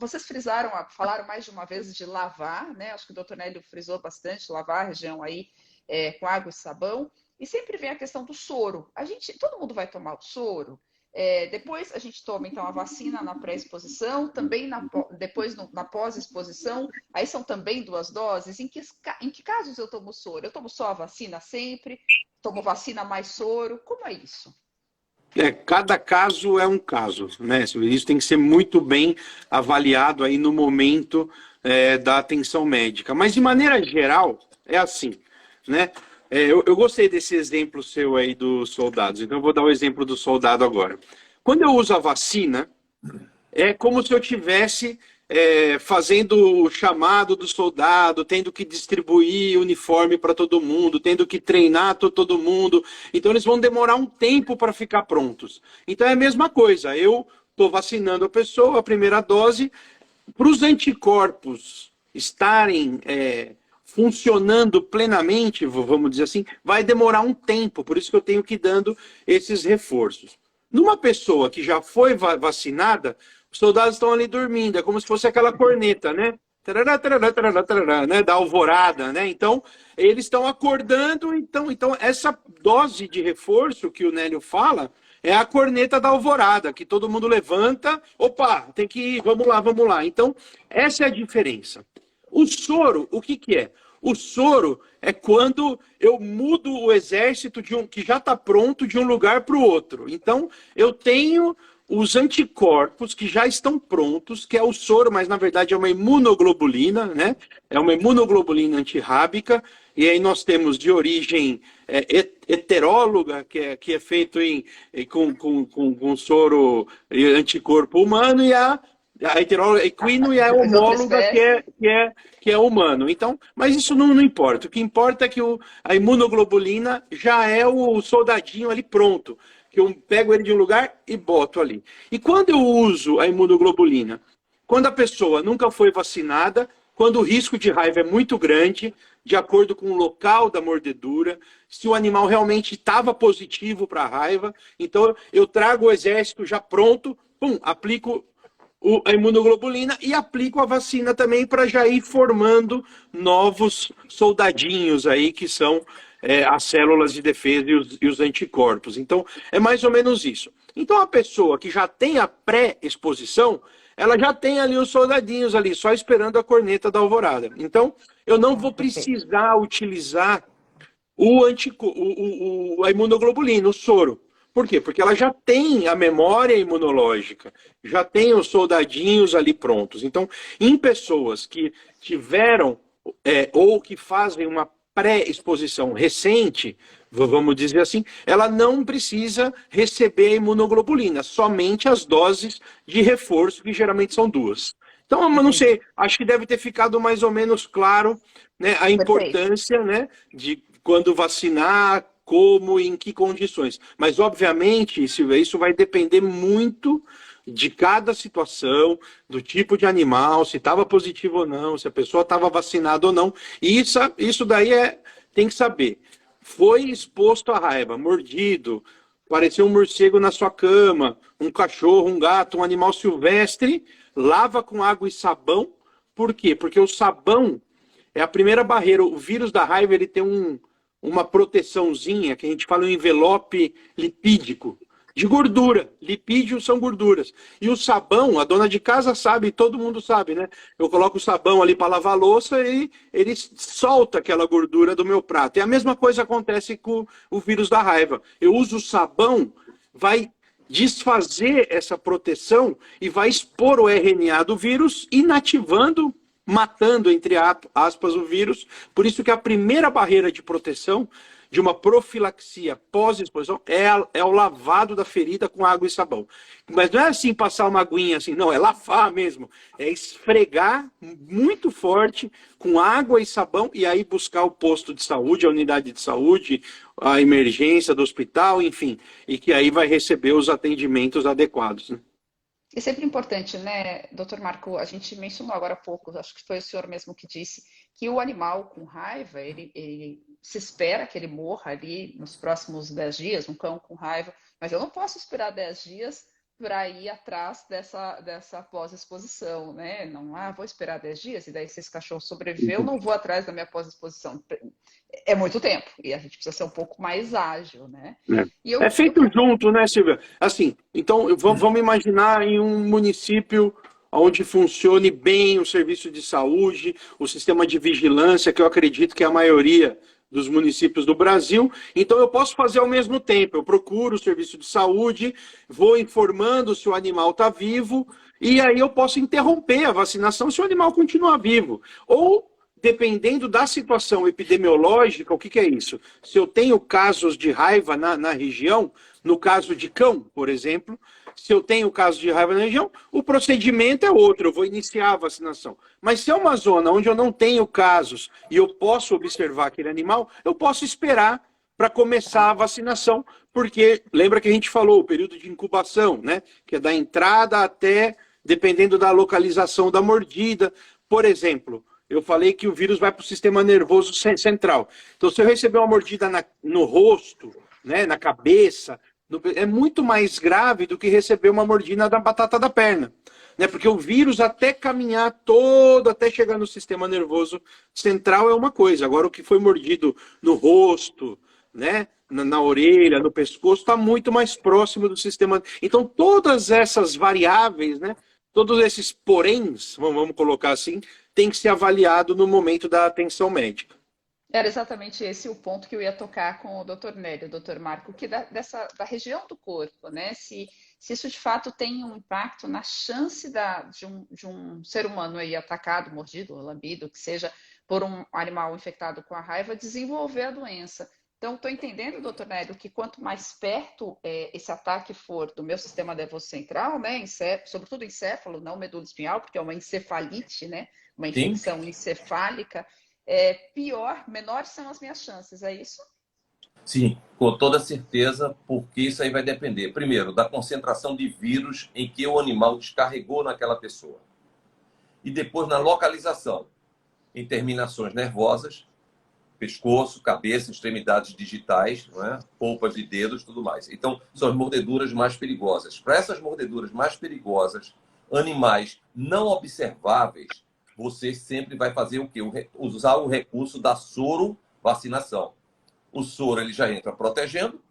vocês frisaram, falaram mais de uma vez de lavar, né? Acho que o doutor Nélio frisou bastante, lavar a região aí com água e sabão. E sempre vem a questão do soro. Todo mundo vai tomar o soro. Depois a gente toma, então, a vacina na pré-exposição, também depois na pós-exposição. Aí são também 2 doses. Em que casos eu tomo soro? Eu tomo só a vacina sempre? Tomo vacina mais soro? Como é isso? Cada caso é um caso, né? Isso tem que ser muito bem avaliado aí no momento da atenção médica. Mas, de maneira geral, é assim, né? Eu gostei desse exemplo seu aí dos soldados, então eu vou dar o exemplo do soldado agora. Quando eu uso a vacina, é como se eu tivesse fazendo o chamado do soldado, tendo que distribuir uniforme para todo mundo, tendo que treinar todo mundo. Então, eles vão demorar um tempo para ficar prontos. Então, é a mesma coisa. Eu estou vacinando a pessoa, a primeira dose, para os anticorpos estarem funcionando plenamente, vamos dizer assim, vai demorar um tempo. Por isso que eu tenho que ir dando esses reforços. Numa pessoa que já foi vacinada, os soldados estão ali dormindo, é como se fosse aquela corneta, né? Tarará, tarará, tarará, tarará, né? Da alvorada, né? Então, eles estão acordando, então essa dose de reforço que o Nélio fala é a corneta da alvorada, que todo mundo levanta, opa, tem que ir, vamos lá, vamos lá. Então, essa é a diferença. O soro, o que é? O soro é quando eu mudo o exército que já está pronto de um lugar para o outro. Então, eu tenho os anticorpos que já estão prontos, que é o soro, mas na verdade é uma imunoglobulina, né? É uma imunoglobulina antirrábica, e aí nós temos de origem heteróloga, que é feito com soro anticorpo humano, e a heteróloga equino e a homóloga que é humano. Então, mas isso não importa. O que importa é que a imunoglobulina já é o soldadinho ali pronto, que eu pego ele de um lugar e boto ali. E quando eu uso a imunoglobulina? Quando a pessoa nunca foi vacinada, quando o risco de raiva é muito grande, de acordo com o local da mordedura, se o animal realmente estava positivo para a raiva, então eu trago o exército já pronto, aplico a imunoglobulina e aplico a vacina também para já ir formando novos soldadinhos aí, que são as células de defesa e os anticorpos. Então, é mais ou menos isso. Então, a pessoa que já tem a pré-exposição, ela já tem ali os soldadinhos ali, só esperando a corneta da alvorada. Então, eu não vou precisar utilizar a imunoglobulina, o soro. Por quê? Porque ela já tem a memória imunológica, já tem os soldadinhos ali prontos. Então, em pessoas que tiveram ou que fazem uma pré-exposição recente, vamos dizer assim, ela não precisa receber a imunoglobulina, somente as doses de reforço, que geralmente são 2. Então, eu não sei, acho que deve ter ficado mais ou menos claro, né, a importância, né, de quando vacinar, como e em que condições. Mas, obviamente, Silvia, isso vai depender muito de cada situação, do tipo de animal, se estava positivo ou não, se a pessoa estava vacinada ou não. E isso daí tem que saber. Foi exposto à raiva, mordido, apareceu um morcego na sua cama, um cachorro, um gato, um animal silvestre, lava com água e sabão. Por quê? Porque o sabão é a primeira barreira. O vírus da raiva ele tem uma proteçãozinha, que a gente fala um envelope lipídico, de gordura. Lipídios são gorduras. E o sabão, a dona de casa sabe, todo mundo sabe, né? Eu coloco o sabão ali para lavar a louça e ele solta aquela gordura do meu prato. E a mesma coisa acontece com o vírus da raiva. Eu uso o sabão, vai desfazer essa proteção e vai expor o RNA do vírus, inativando, matando, entre aspas, o vírus. Por isso que a primeira barreira de proteção de uma profilaxia pós-exposição é o lavado da ferida com água e sabão. Mas não é assim passar uma aguinha assim, não, é lavar mesmo. É esfregar muito forte com água e sabão e aí buscar o posto de saúde, a unidade de saúde, a emergência do hospital, enfim, e que aí vai receber os atendimentos adequados, né? É sempre importante, né, doutor Marco? A gente mencionou agora há pouco, acho que foi o senhor mesmo que disse, que o animal com raiva, ele se espera que ele morra ali nos próximos 10 dias, um cão com raiva, mas eu não posso esperar 10 dias para ir atrás dessa pós-exposição, né? Não, vou esperar 10 dias e daí se esse cachorro sobreviveu, não vou atrás da minha pós-exposição. É muito tempo e a gente precisa ser um pouco mais ágil, né? É feito junto, né, Silvia? Assim, então vamos imaginar em um município onde funcione bem o serviço de saúde, o sistema de vigilância, que eu acredito que é a maioria dos municípios do Brasil. Então eu posso fazer ao mesmo tempo. Eu procuro o serviço de saúde, vou informando se o animal está vivo, e aí eu posso interromper a vacinação se o animal continuar vivo. Ou, dependendo da situação epidemiológica, o que é isso? Se eu tenho casos de raiva na região, no caso de cão, por exemplo, se eu tenho caso de raiva na região, o procedimento é outro, eu vou iniciar a vacinação. Mas se é uma zona onde eu não tenho casos e eu posso observar aquele animal, eu posso esperar para começar a vacinação, porque lembra que a gente falou o período de incubação, né? Que é da entrada até, dependendo da localização da mordida. Por exemplo, eu falei que o vírus vai para o sistema nervoso central. Então, se eu receber uma mordida no rosto, né, na cabeça, é muito mais grave do que receber uma mordida na batata da perna. Né? Porque o vírus, até caminhar todo, até chegar no sistema nervoso central, é uma coisa. Agora, o que foi mordido no rosto, né, na orelha, no pescoço, está muito mais próximo do sistema. Então, todas essas variáveis, né, todos esses poréns, vamos colocar assim, tem que ser avaliado no momento da atenção médica. Era exatamente esse o ponto que eu ia tocar com o Dr. Nélio, o Dr. Marco, que da região do corpo, né? Se isso de fato tem um impacto na chance de um ser humano aí atacado, mordido, lambido, que seja por um animal infectado com a raiva, desenvolver a doença. Então, estou entendendo, doutor Nélio, que quanto mais perto esse ataque for do meu sistema nervoso central, né, sobretudo encéfalo, não medula espinhal, porque é uma encefalite, né, uma infecção encefálica, pior, menores são as minhas chances, é isso? Sim, com toda certeza, porque isso aí vai depender, primeiro, da concentração de vírus em que o animal descarregou naquela pessoa. E depois na localização, em terminações nervosas, pescoço, cabeça, extremidades digitais, não é? Polpas de dedos, tudo mais. Então, são as mordeduras mais perigosas. Para essas mordeduras mais perigosas, animais não observáveis, você sempre vai fazer o quê? Usar o recurso da soro-vacinação. O soro ele já entra protegendo,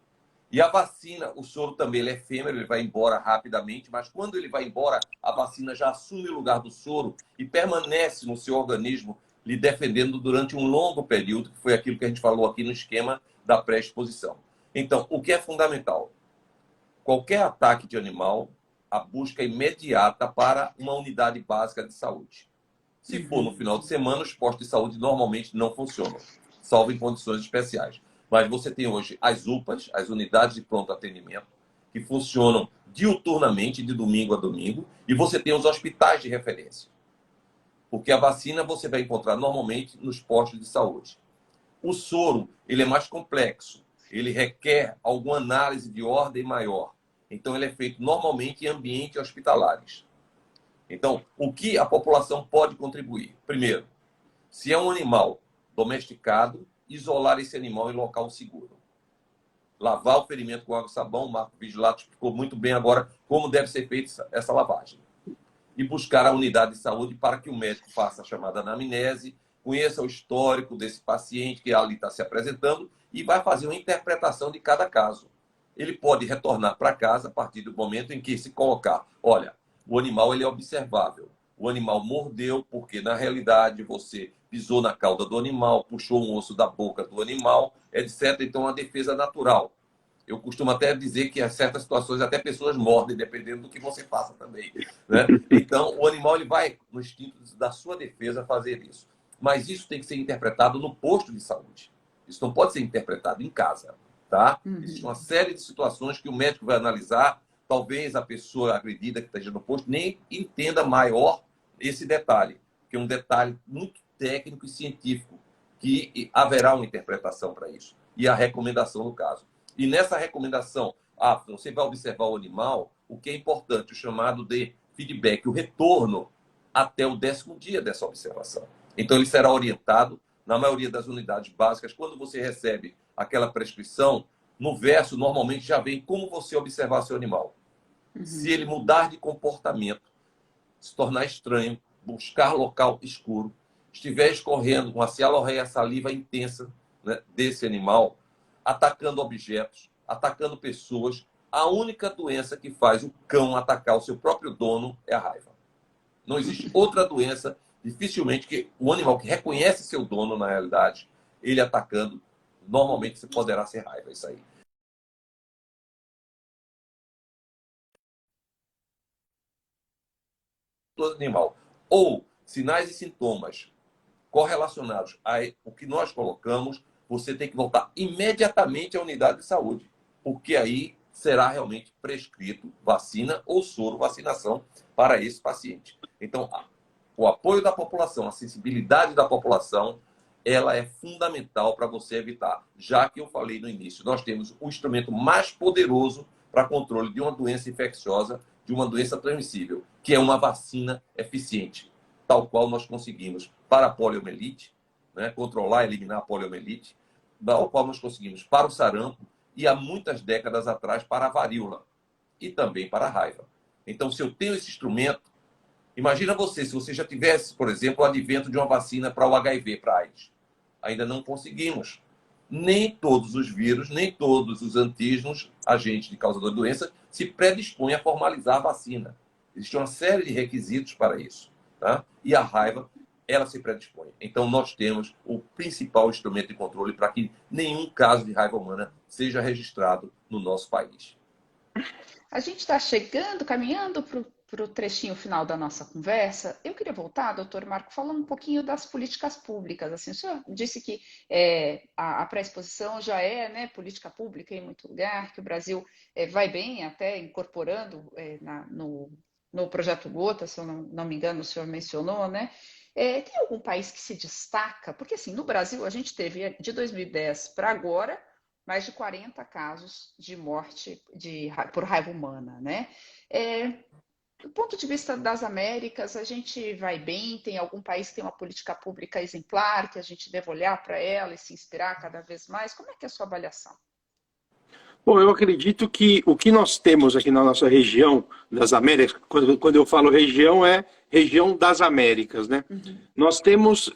e a vacina, o soro também ele é efêmero, ele vai embora rapidamente, mas quando ele vai embora, a vacina já assume o lugar do soro e permanece no seu organismo, lhe defendendo durante um longo período, que foi aquilo que a gente falou aqui no esquema da pré-exposição. Então, o que é fundamental? Qualquer ataque de animal, a busca imediata para uma unidade básica de saúde. Se for no final de semana, os postos de saúde normalmente não funcionam, salvo em condições especiais. Mas você tem hoje as UPAs, as unidades de pronto atendimento, que funcionam diuturnamente, de domingo a domingo, e você tem os hospitais de referência. Porque a vacina você vai encontrar normalmente nos postos de saúde. O soro, ele é mais complexo, ele requer alguma análise de ordem maior. Então, ele é feito normalmente em ambientes hospitalares. Então, o que a população pode contribuir? Primeiro, se é um animal domesticado, isolar esse animal em local seguro. Lavar o ferimento com água e sabão, o Marco Vigilato explicou muito bem agora como deve ser feita essa lavagem. E buscar a unidade de saúde para que o médico faça a chamada anamnese, conheça o histórico desse paciente que ali está se apresentando e vai fazer uma interpretação de cada caso. Ele pode retornar para casa a partir do momento em que se colocar, olha, o animal ele é observável. O animal mordeu porque, na realidade, você pisou na cauda do animal, puxou um osso da boca do animal, etc. Então, é uma defesa natural. Eu costumo até dizer que em certas situações até pessoas mordem, dependendo do que você faça também. Né? Então, o animal ele vai, no instinto da sua defesa, fazer isso. Mas isso tem que ser interpretado no posto de saúde. Isso não pode ser interpretado em casa. Tá? Existe uma série de situações que o médico vai analisar. Talvez a pessoa agredida que esteja no posto nem entenda maior esse detalhe, que é um detalhe muito técnico e científico, que haverá uma interpretação para isso. E a recomendação no caso. E nessa recomendação, você vai observar o animal, o que é importante, o chamado de feedback, o retorno até o 10º dia dessa observação. Então, ele será orientado, na maioria das unidades básicas, quando você recebe aquela prescrição, no verso, normalmente já vem como você observar seu animal. Se ele mudar de comportamento, se tornar estranho, buscar local escuro, estiver escorrendo uma cialorreia saliva intensa, né, desse animal, atacando objetos, atacando pessoas, a única doença que faz o cão atacar o seu próprio dono é a raiva. Não existe outra doença, dificilmente, que o animal que reconhece seu dono, na realidade, ele atacando, normalmente poderá ser raiva, isso aí. Do animal. Ou sinais e sintomas correlacionados ao que nós colocamos, você tem que voltar imediatamente à unidade de saúde, porque aí será realmente prescrito vacina ou soro vacinação para esse paciente. Então, o apoio da população, a sensibilidade da população, ela é fundamental para você evitar. Já que eu falei no início, nós temos o instrumento mais poderoso para controle de uma doença infecciosa, de uma doença transmissível, que é uma vacina eficiente, tal qual nós conseguimos para a poliomielite, né, controlar e eliminar a poliomielite, tal qual nós conseguimos para o sarampo e há muitas décadas atrás para a varíola e também para a raiva. Então, se eu tenho esse instrumento, imagina você, se você já tivesse, por exemplo, o advento de uma vacina para o HIV, para a AIDS. Ainda não conseguimos. Nem todos os vírus, nem todos os antígenos, agentes de causador de doença, se predispõem a formalizar a vacina. Existe uma série de requisitos para isso. Tá? E a raiva, ela se predispõe. Então, nós temos o principal instrumento de controle para que nenhum caso de raiva humana seja registrado no nosso país. A gente está chegando, caminhando para o trechinho final da nossa conversa. Eu queria voltar, doutor Marco, falando um pouquinho das políticas públicas. Assim, o senhor disse que a pré-exposição já é, né, política pública em muito lugar, que o Brasil vai bem, até incorporando no projeto Gota, se eu não me engano, o senhor mencionou, né? Tem algum país que se destaca? Porque, assim, no Brasil, a gente teve, de 2010 para agora, mais de 40 casos de morte por raiva humana, né? Do ponto de vista das Américas, a gente vai bem? Tem algum país que tem uma política pública exemplar, que a gente deve olhar para ela e se inspirar cada vez mais? Como é que é a sua avaliação? Bom, eu acredito que o que nós temos aqui na nossa região das Américas, quando eu falo região, é região das Américas, né? Uhum. Nós temos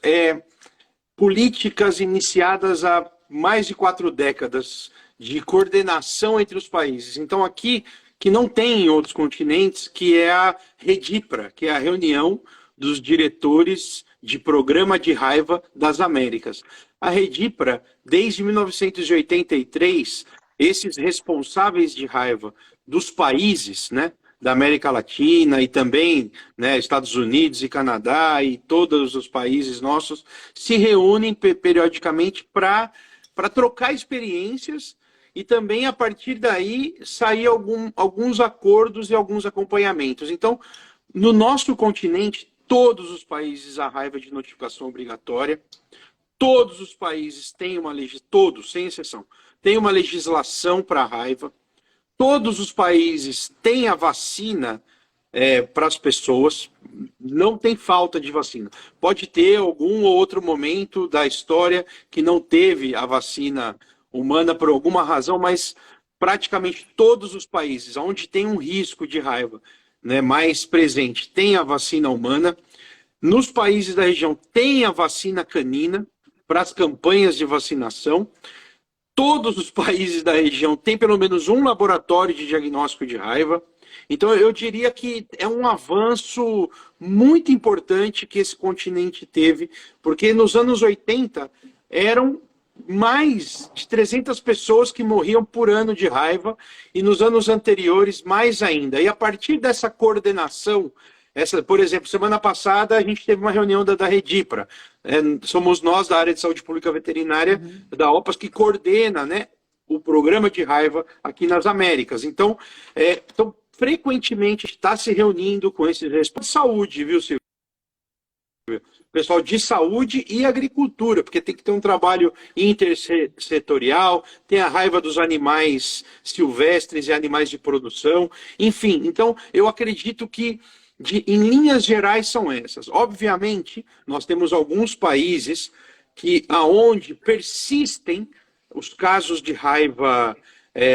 políticas iniciadas há mais de 4 décadas de coordenação entre os países. Então, aqui, que não tem em outros continentes, que é a REDIPRA, que é a reunião dos diretores de programa de raiva das Américas. A REDIPRA, desde 1983, esses responsáveis de raiva dos países, né, da América Latina e também, né, Estados Unidos e Canadá e todos os países nossos, se reúnem periodicamente para trocar experiências e também, a partir daí, sair alguns acordos e alguns acompanhamentos. Então, no nosso continente, todos os países há raiva de notificação obrigatória, todos os países têm todos, sem exceção, têm uma legislação para a raiva, todos os países têm a vacina para as pessoas, não tem falta de vacina. Pode ter algum ou outro momento da história que não teve a vacina humana por alguma razão, mas praticamente todos os países onde tem um risco de raiva, né, mais presente, tem a vacina humana. Nos países da região tem a vacina canina para as campanhas de vacinação. Todos os países da região têm pelo menos um laboratório de diagnóstico de raiva. Então, eu diria que é um avanço muito importante que esse continente teve, porque nos anos 80 eram mais de 300 pessoas que morriam por ano de raiva e nos anos anteriores mais ainda. E a partir dessa coordenação, por exemplo, semana passada a gente teve uma reunião da REDIPRA. Somos nós da área de saúde pública veterinária da OPAS que coordena, né, o programa de raiva aqui nas Américas. Então, frequentemente está se reunindo com esses responsáveis de saúde, viu, Silvio? Pessoal de saúde e agricultura, porque tem que ter um trabalho intersetorial, tem a raiva dos animais silvestres e animais de produção, enfim. Então, eu acredito que, em linhas gerais, são essas. Obviamente, nós temos alguns países aonde persistem os casos de raiva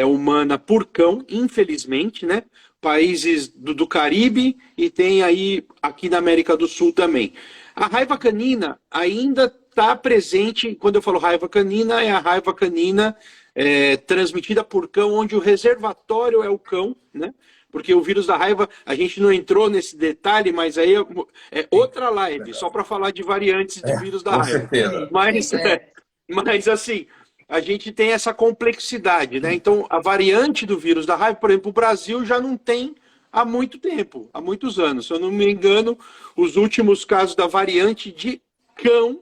humana por cão, infelizmente, né? países do Caribe e tem aí aqui na América do Sul também. A raiva canina ainda está presente, quando eu falo raiva canina, é a raiva canina transmitida por cão, onde o reservatório é o cão, né? Porque o vírus da raiva, a gente não entrou nesse detalhe, mas aí é outra live, só para falar de variantes do vírus da Com raiva. certeza. Mas assim, a gente tem essa complexidade, né? Então, a variante do vírus da raiva, por exemplo, o Brasil já não tem há muito tempo, há muitos anos. Se eu não me engano, os últimos casos da variante de cão,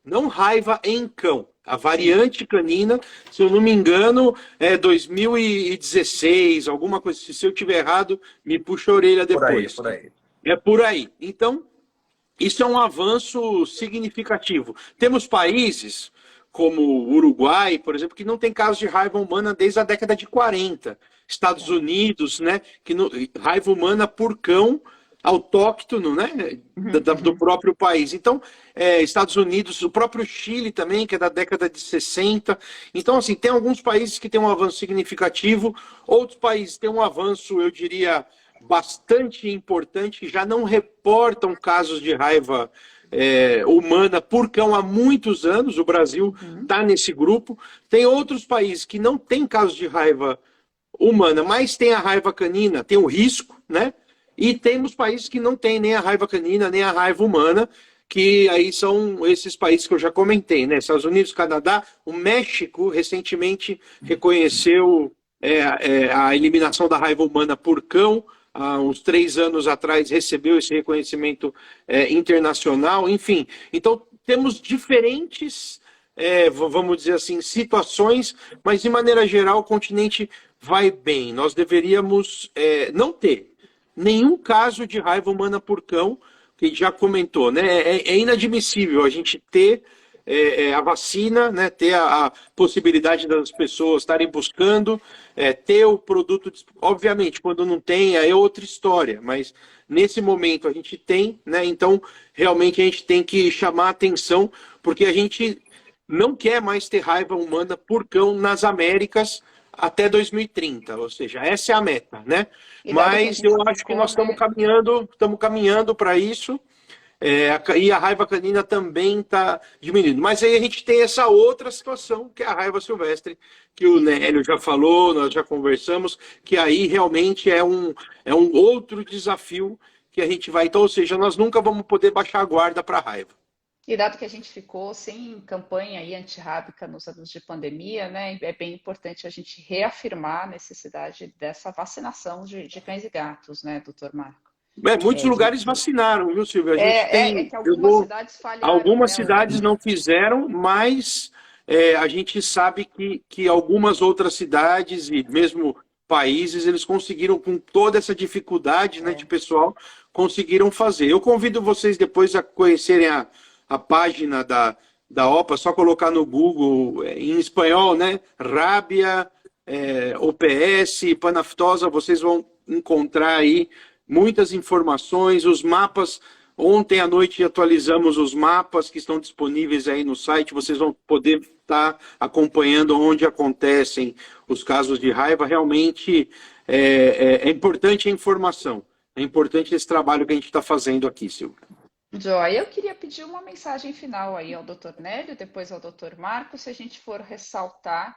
não raiva em cão. A variante canina, se eu não me engano, é 2016, alguma coisa. Se eu tiver errado, me puxa a orelha depois. Por aí. É por aí. Então, isso é um avanço significativo. Temos países como o Uruguai, por exemplo, que não tem casos de raiva humana desde a década de 40. Estados Unidos, né, raiva humana por cão autóctono, né, do próprio país. Então, Estados Unidos, o próprio Chile também, que é da década de 60. Então, assim, tem alguns países que têm um avanço significativo, outros países têm um avanço, eu diria, bastante importante, que já não reportam casos de raiva humana por cão há muitos anos. O Brasil está nesse grupo. Tem outros países que não têm casos de raiva humana, mas tem a raiva canina, tem o risco, né? E temos países que não têm nem a raiva canina, nem a raiva humana, que aí são esses países que eu já comentei, né? Estados Unidos, Canadá, o México recentemente reconheceu a eliminação da raiva humana por cão. Há uns 3 anos atrás recebeu esse reconhecimento internacional, enfim. Então, temos diferentes, vamos dizer assim, situações, mas, de maneira geral, o continente vai bem. Nós deveríamos não ter nenhum caso de raiva humana por cão, que a gente já comentou, né? É inadmissível a gente ter a vacina, né? Ter a possibilidade das pessoas estarem buscando, ter o produto. Obviamente, quando não tem, é outra história, mas nesse momento a gente tem, né? Então, realmente a gente tem que chamar a atenção, porque a gente não quer mais ter raiva humana por cão nas Américas até 2030, ou seja, essa é a meta, né? Mas eu acho que nós estamos caminhando para isso. E a raiva canina também está diminuindo. Mas aí a gente tem essa outra situação, que é a raiva silvestre, que o Nélio já falou, nós já conversamos, que aí realmente é um outro desafio que a gente vai... Então, ou seja, nós nunca vamos poder baixar a guarda para a raiva. E dado que a gente ficou sem campanha aí antirrábica nos anos de pandemia, né, é bem importante a gente reafirmar a necessidade dessa vacinação de cães e gatos, né, doutor Marco? Muitos lugares vacinaram, viu, Silvia? A gente tem, que algumas cidades falharam. Algumas cidades não fizeram, mas a gente sabe que algumas outras cidades e mesmo países, eles conseguiram, com toda essa dificuldade, né, de pessoal, conseguiram fazer. Eu convido vocês depois a conhecerem a página da OPA, só colocar no Google, em espanhol, né? Rábia, OPS, panaftosa, vocês vão encontrar aí muitas informações, os mapas. Ontem à noite atualizamos os mapas que estão disponíveis aí no site, vocês vão poder estar acompanhando onde acontecem os casos de raiva. Realmente é importante a informação, é importante esse trabalho que a gente está fazendo aqui, Silvia. Joia, eu queria pedir uma mensagem final aí ao Dr. Nélio, depois ao Dr. Marco, se a gente for ressaltar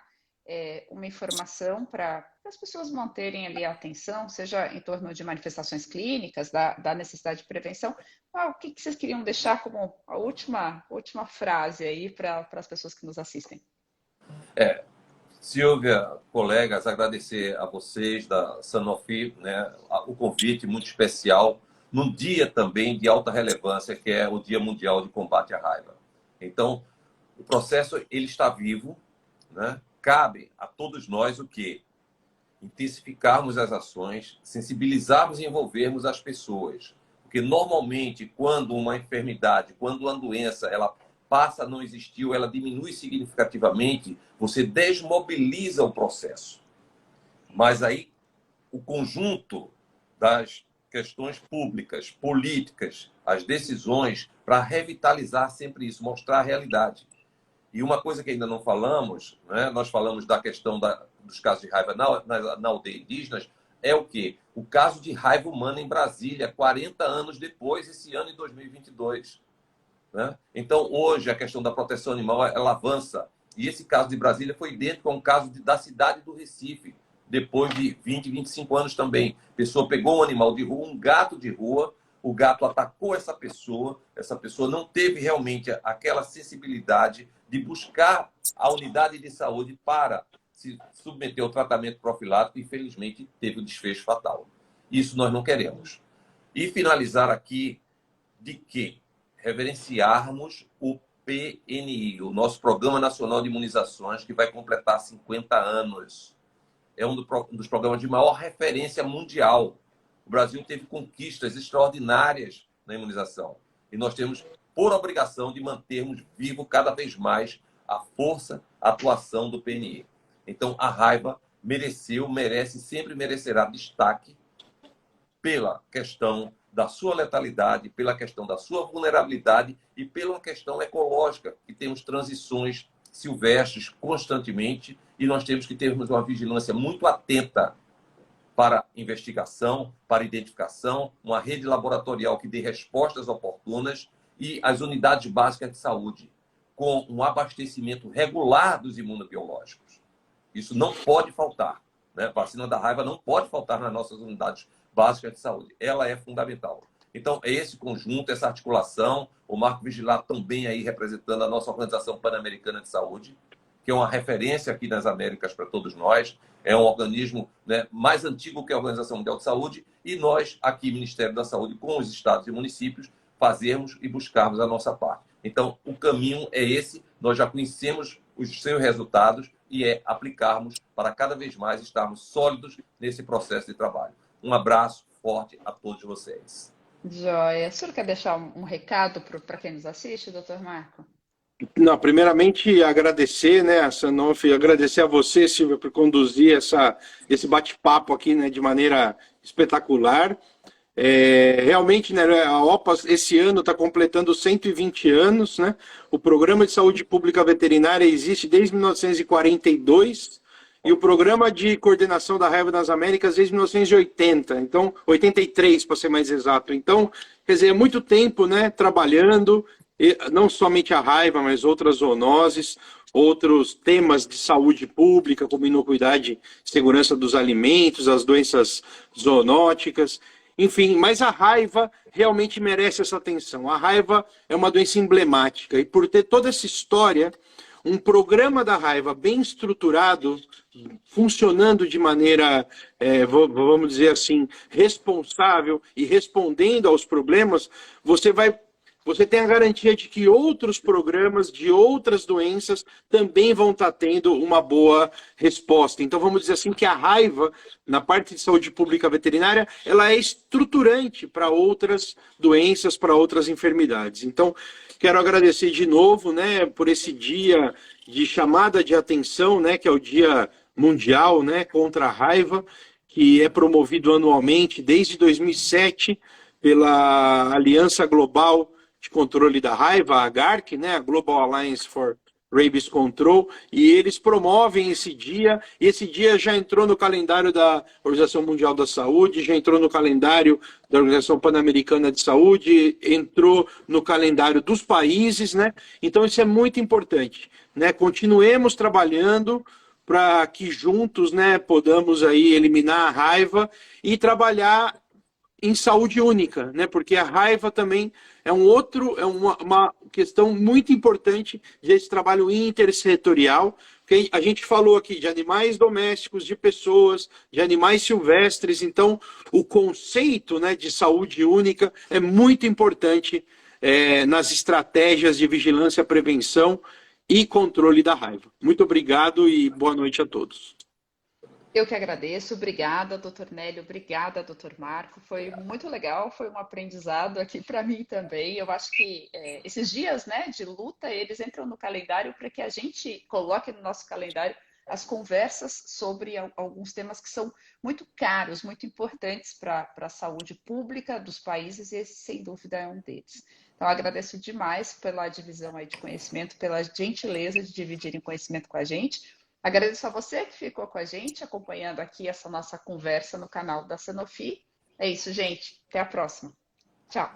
uma informação para as pessoas manterem ali a atenção, seja em torno de manifestações clínicas, da necessidade de prevenção. O que vocês queriam deixar como a última frase aí para as pessoas que nos assistem? Silvia, colegas, agradecer a vocês da Sanofi, né, o convite muito especial, num dia também de alta relevância, que é o Dia Mundial de Combate à Raiva. Então, o processo ele está vivo, né? Cabe a todos nós o quê? Intensificarmos as ações, sensibilizarmos e envolvermos as pessoas. Porque, normalmente, quando uma enfermidade, quando uma doença, ela passa a não existir ou ela diminui significativamente, você desmobiliza o processo. Mas aí, o conjunto das questões públicas, políticas, as decisões, para revitalizar sempre isso, mostrar a realidade. E uma coisa que ainda não falamos, né? Nós falamos da questão dos casos de raiva na aldeia indígenas, é o quê? O caso de raiva humana em Brasília, 40 anos depois, esse ano em 2022. Né? Então, hoje, a questão da proteção animal, ela avança. E esse caso de Brasília foi idêntico a um caso da cidade do Recife, depois de 20, 25 anos também. A pessoa pegou um animal de rua, um gato de rua, o gato atacou essa pessoa não teve realmente aquela sensibilidade de buscar a unidade de saúde para se submeter ao tratamento profilático e, infelizmente, teve o desfecho fatal. Isso nós não queremos. E finalizar aqui de que reverenciarmos o PNI, o nosso Programa Nacional de Imunizações, que vai completar 50 anos. É um dos programas de maior referência mundial. O Brasil teve conquistas extraordinárias na imunização. E nós temos, por obrigação, de mantermos vivo cada vez mais a força, a atuação do PNI. Então, a raiva mereceu, merece e sempre merecerá destaque pela questão da sua letalidade, pela questão da sua vulnerabilidade e pela questão ecológica, que temos transições silvestres constantemente e nós temos que termos uma vigilância muito atenta para investigação, para identificação, uma rede laboratorial que dê respostas oportunas e as unidades básicas de saúde, com um abastecimento regular dos imunobiológicos. Isso não pode faltar. Né? A vacina da raiva não pode faltar nas nossas unidades básicas de saúde. Ela é fundamental. Então, é esse conjunto, essa articulação, o Marco Vigilar também aí representando a nossa Organização Pan-Americana de Saúde, que é uma referência aqui nas Américas para todos nós, é um organismo, né, mais antigo que a Organização Mundial de Saúde, e nós, aqui, Ministério da Saúde, com os estados e municípios, fazermos e buscarmos a nossa parte. Então, o caminho é esse, nós já conhecemos os seus resultados e é aplicarmos para cada vez mais estarmos sólidos nesse processo de trabalho. Um abraço forte a todos vocês. Joia. O senhor quer deixar um recado para quem nos assiste, doutor Marco? Não, primeiramente agradecer, né, a Sanofi, agradecer a você, Silvia, por conduzir esse bate-papo aqui, né, de maneira espetacular. Realmente, né, a OPAS esse ano está completando 120 anos, né? O Programa de Saúde Pública Veterinária existe desde 1942 e o Programa de Coordenação da Raiva nas Américas desde 1980, então 83 para ser mais exato. Então, quer dizer, é muito tempo, né, trabalhando, não somente a raiva, mas outras zoonoses, outros temas de saúde pública, como inocuidade e segurança dos alimentos, as doenças zoonóticas. Enfim, mas a raiva realmente merece essa atenção. A raiva é uma doença emblemática e por ter toda essa história, um programa da raiva bem estruturado, funcionando de maneira, vamos dizer assim, responsável e respondendo aos problemas, você tem a garantia de que outros programas de outras doenças também vão estar tendo uma boa resposta. Então, vamos dizer assim que a raiva, na parte de saúde pública veterinária, ela é estruturante para outras doenças, para outras enfermidades. Então, quero agradecer de novo, né, por esse dia de chamada de atenção, né, que é o Dia Mundial, né, contra a Raiva, que é promovido anualmente desde 2007 pela Aliança Global de Controle da Raiva, a AGARC, né, a Global Alliance for Rabies Control, e eles promovem esse dia, e esse dia já entrou no calendário da Organização Mundial da Saúde, já entrou no calendário da Organização Pan-Americana de Saúde, entrou no calendário dos países, né? Então isso é muito importante, né? Continuemos trabalhando para que juntos, né, podamos aí eliminar a raiva e trabalhar em saúde única, né? Porque a raiva também é uma questão muito importante desse trabalho intersetorial, porque a gente falou aqui de animais domésticos, de pessoas, de animais silvestres, então o conceito, né, de saúde única é muito importante nas estratégias de vigilância, prevenção e controle da raiva. Muito obrigado e boa noite a todos. Eu que agradeço, obrigada, doutor Nélio, obrigada, doutor Marco, foi muito legal, foi um aprendizado aqui para mim também. Eu acho que esses dias, né, de luta, eles entram no calendário para que a gente coloque no nosso calendário as conversas sobre alguns temas que são muito caros, muito importantes para a saúde pública dos países, e esse, sem dúvida, é um deles. Então, agradeço demais pela divisão aí de conhecimento, pela gentileza de dividirem conhecimento com a gente. Agradeço a você que ficou com a gente, acompanhando aqui essa nossa conversa no canal da Sanofi. É isso, gente. Até a próxima. Tchau.